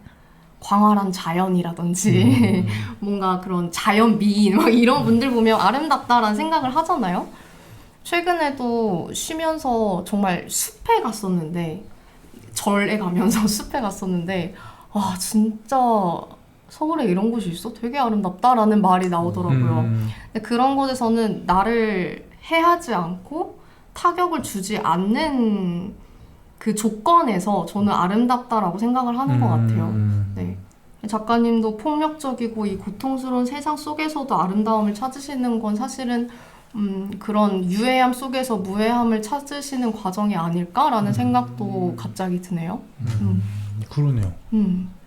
광활한 자연이라든지 뭔가 그런 자연 미인 막 이런 분들 보면 아름답다라는 생각을 하잖아요. 최근에도 쉬면서 정말 숲에 갔었는데, 절에 가면서 숲에 갔었는데, 와 진짜 서울에 이런 곳이 있어? 되게 아름답다라는 말이 나오더라고요. 근데 그런 곳에서는 나를 해하지 않고 타격을 주지 않는 그 조건에서 저는 아름답다라고 생각을 하는 것 같아요. 네. 작가님도 폭력적이고 이 고통스러운 세상 속에서도 아름다움을 찾으시는 건 사실은 그런 유해함 속에서 무해함을 찾으시는 과정이 아닐까라는 생각도 갑자기 드네요. 그러네요.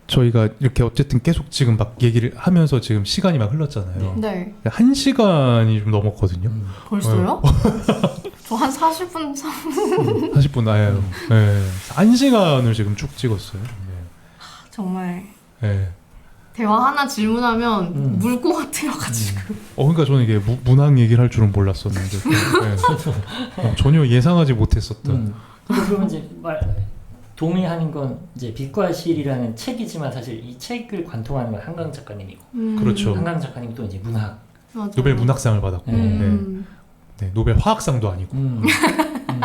저희가 이렇게 어쨌든 계속 지금 막 얘기를 하면서 지금 시간이 막 흘렀잖아요. 네. 1시간이 좀 넘었거든요. 벌써요? 저 한 40분 40분 아예요. 네. 1시간을 지금 쭉 찍었어요. 네. 정말 네. 대화 하나 질문하면 물 것 같아가지고. 그러니까 저는 이게 문학 얘기를 할 줄은 몰랐었는데 네. 전혀 예상하지 못했었던. 근데 그러면 이제 동의하는 건 이제 빛과 실이라는 책이지만 사실 이 책을 관통하는 건 한강 작가님이고, 그렇죠. 한강 작가님 또 이제 문학, 맞아요. 노벨 문학상을 받았고, 네, 노벨 화학상도 아니고,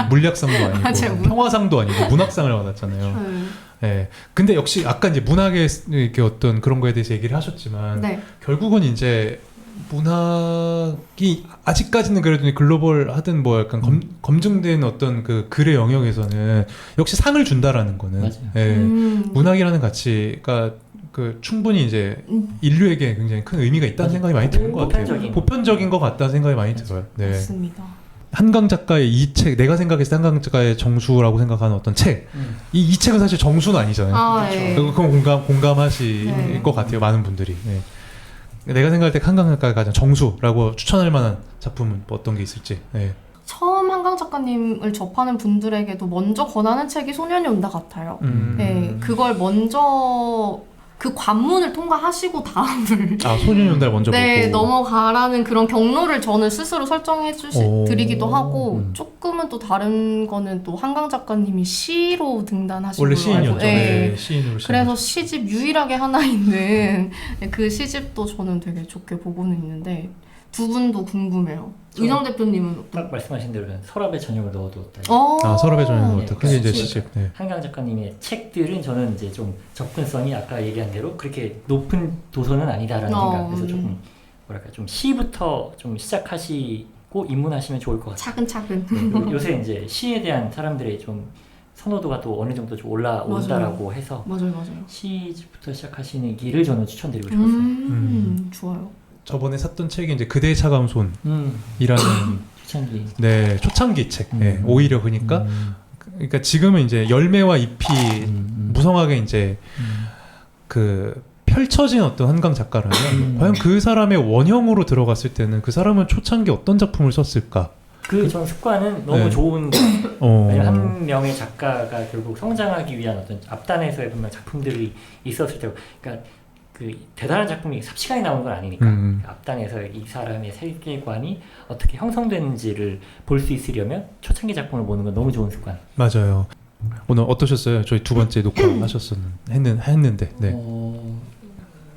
물리학상도 아니고, 맞아요. 평화상도 아니고 문학상을 받았잖아요. 네. 근데 역시 아까 이제 문학의 이렇게 어떤 그런 거에 대해서 얘기를 하셨지만 네. 결국은 이제 문학이 아직까지는 그래도 글로벌하든 뭐 약간 검증된 어떤 그 글의 영역에서는 역시 상을 준다라는 거는 예, 문학이라는 가치가 그 충분히 이제 인류에게 굉장히 큰 의미가 있다는 생각이 많이 드는 것 같아요. 보편적인 것 같다는 생각이 많이 들어요. 네. 맞습니다. 한강 작가의 이 책, 내가 생각했을 때 한강 작가의 정수라고 생각하는 어떤 책, 이 책은 사실 정수는 아니잖아요. 아, 네. 그건 공감하실 네. 것 같아요, 많은 분들이. 네. 내가 생각할 때 한강 작가가 가장 정수라고 추천할 만한 작품은 뭐 어떤 게 있을지. 네. 처음 한강 작가님을 접하는 분들에게도 먼저 권하는 책이 소년이 온다 같아요. 네, 그걸 먼저 그 관문을 통과하시고 다음을 소년이 온다를 먼저 네, 보고 넘어가라는 그런 경로를 저는 스스로 설정해 드리기도 하고, 조금은 또 다른 거는 또 한강 작가님이 시로 등단하신 원래 걸로 알고, 시인이었죠. 네, 시인으로 그래서 시집 유일하게 하나 있는 그 시집도 저는 되게 좋게 보고는 있는데, 두 분도 궁금해요. 의정 대표님은 딱 말씀하신 대로 서랍에 저녁을 넣어두었다. 서랍에 저녁을 네, 어떻게 이제 시집. 시집. 네. 한강 작가님의 책들은 저는 이제 좀 접근성이 아까 얘기한 대로 그렇게 높은 도서는 아니다라는 생각. 그래서 조금 뭐랄까 좀 시부터 좀 시작하시고 입문하시면 좋을 것 같아요. 차근차근. 요새 이제 시에 대한 사람들의 좀 선호도가 또 어느 정도 좀 올라온다라고 해서 맞아요. 시부터 시작하시는 길을 저는 추천드리고 싶었어요. 좋아요. 저번에 샀던 책이 이제 그대의 차가운 손이라는 초창기. 네, 초창기 책. 네, 오히려 그러니까 지금은 이제 열매와 잎이 무성하게 이제 그 펼쳐진 어떤 한강 작가라면 과연 그 사람의 원형으로 들어갔을 때는 그 사람은 초창기 어떤 작품을 썼을까? 전 습관은 너무 네. 좋은 거. 왜냐면 한 명의 작가가 결국 성장하기 위한 어떤 앞단에서의 분명 작품들이 있었을 테고, 그러니까 그 대단한 작품이 삽시간에 나오는 건 아니니까 앞단에서 이 사람의 세계관이 어떻게 형성되는지를 볼 수 있으려면 초창기 작품을 보는 건 너무 좋은 습관. 맞아요. 오늘 어떠셨어요? 저희 두 번째 녹화 했는데. 네.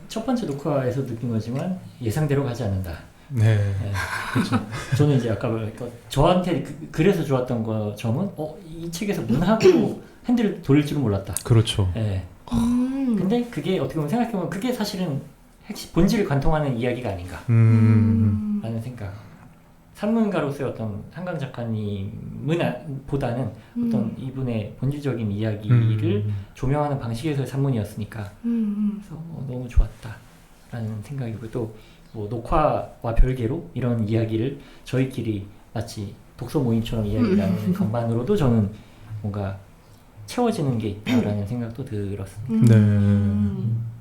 첫 번째 녹화에서 느낀 거지만 예상대로 가지 않는다. 네. 네. 그렇죠. 저는 이제 아까 저한테 그래서 좋았던 점은 이 책에서 문학으로 핸들을 돌릴 줄은 몰랐다. 그렇죠. 네. 근데 그게 어떻게 보면 생각해보면 그게 사실은 핵심 본질을 관통하는 이야기가 아닌가 라는 생각. 산문가로서의 어떤 한강 작가님은 보다는 어떤 이분의 본질적인 이야기를 조명하는 방식에서의 산문이었으니까 그래서 너무 좋았다라는 생각이고 또 뭐 녹화와 별개로 이런 이야기를 저희끼리 마치 독서 모임처럼 이야기를 나누는 것만으로도 저는 뭔가 채워지는 게 있다라는 생각도 들었습니다.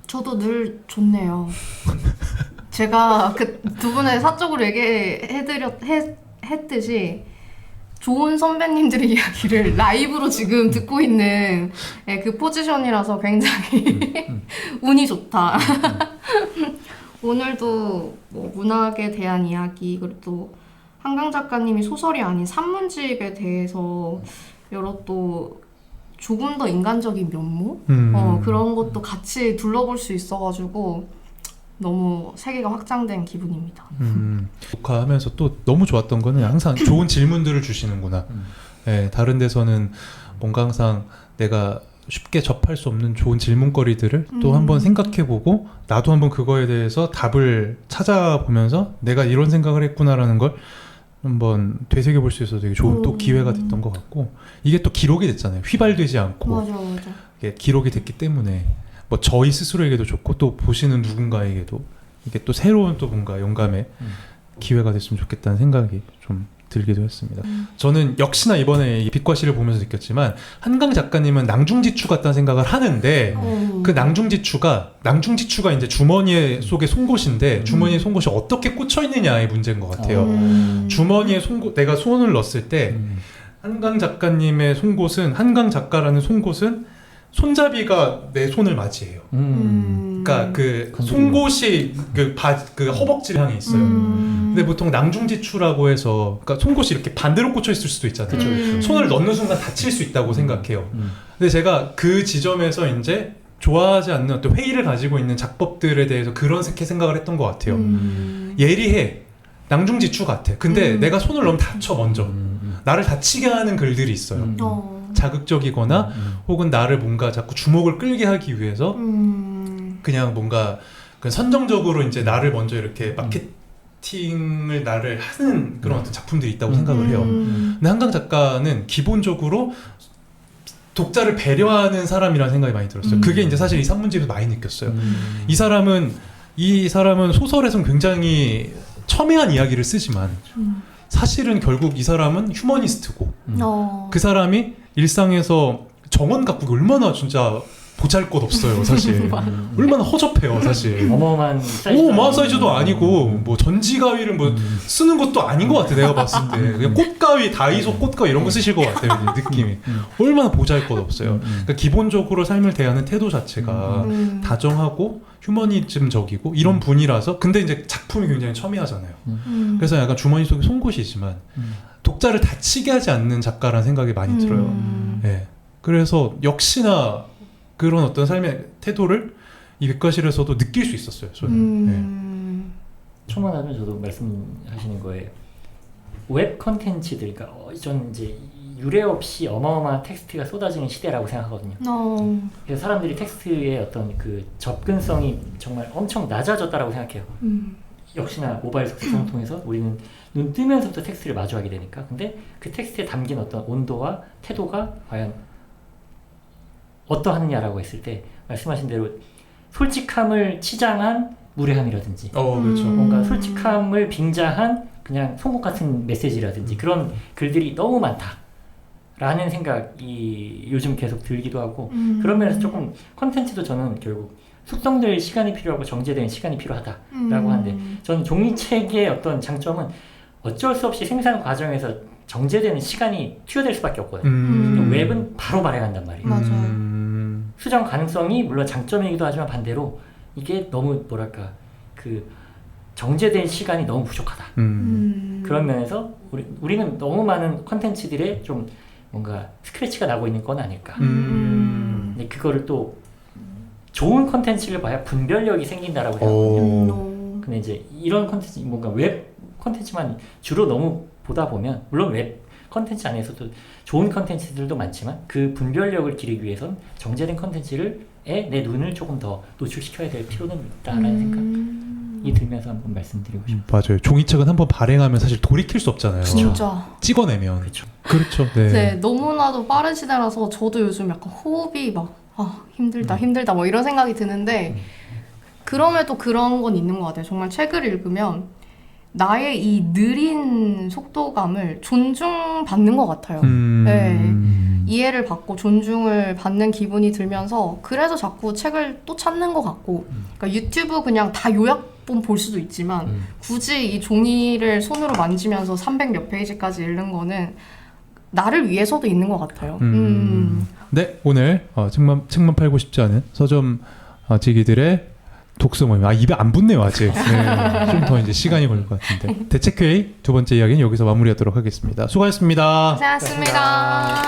저도 늘 좋네요. 제가 그 두 분의 사적으로 했듯이 좋은 선배님들의 이야기를 라이브로 지금 듣고 있는 그 포지션이라서 굉장히 운이 좋다. 오늘도 뭐 문학에 대한 이야기 그리고 또 한강 작가님이 소설이 아닌 산문집에 대해서 여러 또 조금 더 인간적인 면모 그런 것도 같이 둘러볼 수 있어가지고 너무 세계가 확장된 기분입니다. 녹화하면서 또 너무 좋았던 거는 항상 좋은 질문들을 주시는구나. 네, 다른 데서는 뭔가 항상 내가 쉽게 접할 수 없는 좋은 질문거리들을 또 한번 생각해보고 나도 한번 그거에 대해서 답을 찾아보면서 내가 이런 생각을 했구나라는 걸 한번 되새겨볼 수 있어서 되게 좋은 또 기회가 됐던 것 같고 이게 또 기록이 됐잖아요. 휘발되지 않고 맞아. 이게 기록이 됐기 때문에 뭐 저희 스스로에게도 좋고 또 보시는 누군가에게도 이게 또 새로운 또 뭔가 영감의 기회가 됐으면 좋겠다는 생각이 좀 들기도 했습니다. 저는 역시나 이번에 이 빛과 시를 보면서 느꼈지만 한강 작가님은 낭중지추 같다는 생각을 하는데 그 낭중지추가 이제 주머니에 속의 송곳인데 주머니에 송곳이 어떻게 꽂혀 있느냐의 문제인 것 같아요. 주머니에 내가 손을 넣었을 때 한강 작가님의 송곳은 한강 작가라는 송곳은 손잡이가 내 손을 맞이해요. 그러니까 그 송곳이 그 허벅지를 향해 있어요. 근데 보통 낭중지추라고 해서 그러니까 송곳이 이렇게 반대로 꽂혀 있을 수도 있잖아요. 손을 넣는 순간 다칠 수 있다고 생각해요. 근데 제가 그 지점에서 이제 좋아하지 않는 어떤 회의를 가지고 있는 작법들에 대해서 그렇게 생각을 했던 것 같아요. 예리해. 낭중지추 같아. 근데 내가 손을 넣으면 다쳐 먼저. 나를 다치게 하는 글들이 있어요. 자극적이거나 혹은 나를 뭔가 자꾸 주목을 끌게 하기 위해서 그냥 뭔가 선정적으로 이제 나를 먼저 이렇게 마케팅을 나를 하는 그런 어떤 작품들이 있다고 생각을 해요. 근데 한강 작가는 기본적으로 독자를 배려하는 사람이라는 생각이 많이 들었어요. 그게 이제 사실 이 산문집에서 많이 느꼈어요. 이 사람은 소설에서는 굉장히 첨예한 이야기를 쓰지만 사실은 결국 이 사람은 휴머니스트고 그 사람이 일상에서 정원 가꾸기 얼마나 진짜 보잘것없어요 사실. 얼마나 허접해요 사실. 어마어마한 사이즈도 아니고 뭐 전지가위를 뭐 쓰는 것도 아닌 것 같아 내가 봤을 때. 그냥 꽃가위, 다이소 꽃가위 이런 거 쓰실 것 같아요 느낌이. 얼마나 보잘것없어요. 그러니까 기본적으로 삶을 대하는 태도 자체가 다정하고 휴머니즘적이고 이런 분이라서. 근데 이제 작품이 굉장히 첨예하잖아요. 그래서 약간 주머니 속에 송곳이지만 독자를 다치게 하지 않는 작가라는 생각이 많이 들어요. 네. 그래서 역시나 그런 어떤 삶의 태도를 이 빛과실에서도 느낄 수 있었어요. 저는. 초만하면 저도 말씀하시는 거에 웹 컨텐츠들, 그러니까 전 이제 유례 없이 어마어마한 텍스트가 쏟아지는 시대라고 생각하거든요. 그래서 사람들이 텍스트의 어떤 그 접근성이 정말 엄청 낮아졌다라고 생각해요. 역시나 모바일 속성을 통해서 우리는 눈 뜨면서부터 텍스트를 마주하게 되니까. 근데 그 텍스트에 담긴 어떤 온도와 태도가 과연 어떠하느냐라고 했을 때 말씀하신 대로 솔직함을 치장한 무례함이라든지 그렇죠. 뭔가 솔직함을 빙자한 그냥 송곳 같은 메시지라든지 그런 글들이 너무 많다라는 생각이 요즘 계속 들기도 하고 그런 면에서 조금 컨텐츠도 저는 결국 숙성될 시간이 필요하고 정제된 시간이 필요하다라고 하는데 저는 종이책의 어떤 장점은 어쩔 수 없이 생산 과정에서 정제되는 시간이 투여될 수밖에 없거든요. 웹은 바로 발행한단 말이에요. 맞아요. 수정 가능성이 물론 장점이기도 하지만 반대로 이게 너무 뭐랄까 그 정제된 시간이 너무 부족하다. 그런 면에서 우리는 너무 많은 컨텐츠들에 좀 뭔가 스크래치가 나고 있는 건 아닐까. 음. 근데 그거를 또 좋은 컨텐츠를 봐야 분별력이 생긴다라고 오. 생각하거든요. 근데 이제 이런 컨텐츠, 뭔가 웹 컨텐츠만 주로 너무 보다 보면, 물론 웹 컨텐츠 안에서도 좋은 컨텐츠들도 많지만 그 분별력을 기르기 위해선 정제된 컨텐츠를 내 눈을 조금 더 노출시켜야 될 필요는 있다라는 생각이 들면서 한번 말씀드리고 싶어요. 맞아요. 종이책은 한번 발행하면 사실 돌이킬 수 없잖아요. 진짜. 찍어내면. 그렇죠. 그렇죠. 네. 네, 너무나도 빠른 시대라서 저도 요즘 약간 호흡이 막 힘들다 뭐 이런 생각이 드는데 그럼에도 그런 건 있는 것 같아요. 정말 책을 읽으면 나의 이 느린 속도감을 존중받는 것 같아요. 네. 이해를 받고 존중을 받는 기분이 들면서 그래서 자꾸 책을 또 찾는 것 같고 그러니까 유튜브 그냥 다 요약본 볼 수도 있지만 굳이 이 종이를 손으로 만지면서 300몇 페이지까지 읽는 거는 나를 위해서도 있는 것 같아요. 네, 오늘 책만 팔고 싶지 않은 서점 지기들의 독서 모임. 입에 안 붙네요 아직. 네, 좀 더 이제 시간이 걸릴 것 같은데. 대책회의 두 번째 이야기는 여기서 마무리하도록 하겠습니다. 수고하셨습니다. 고생하셨습니다.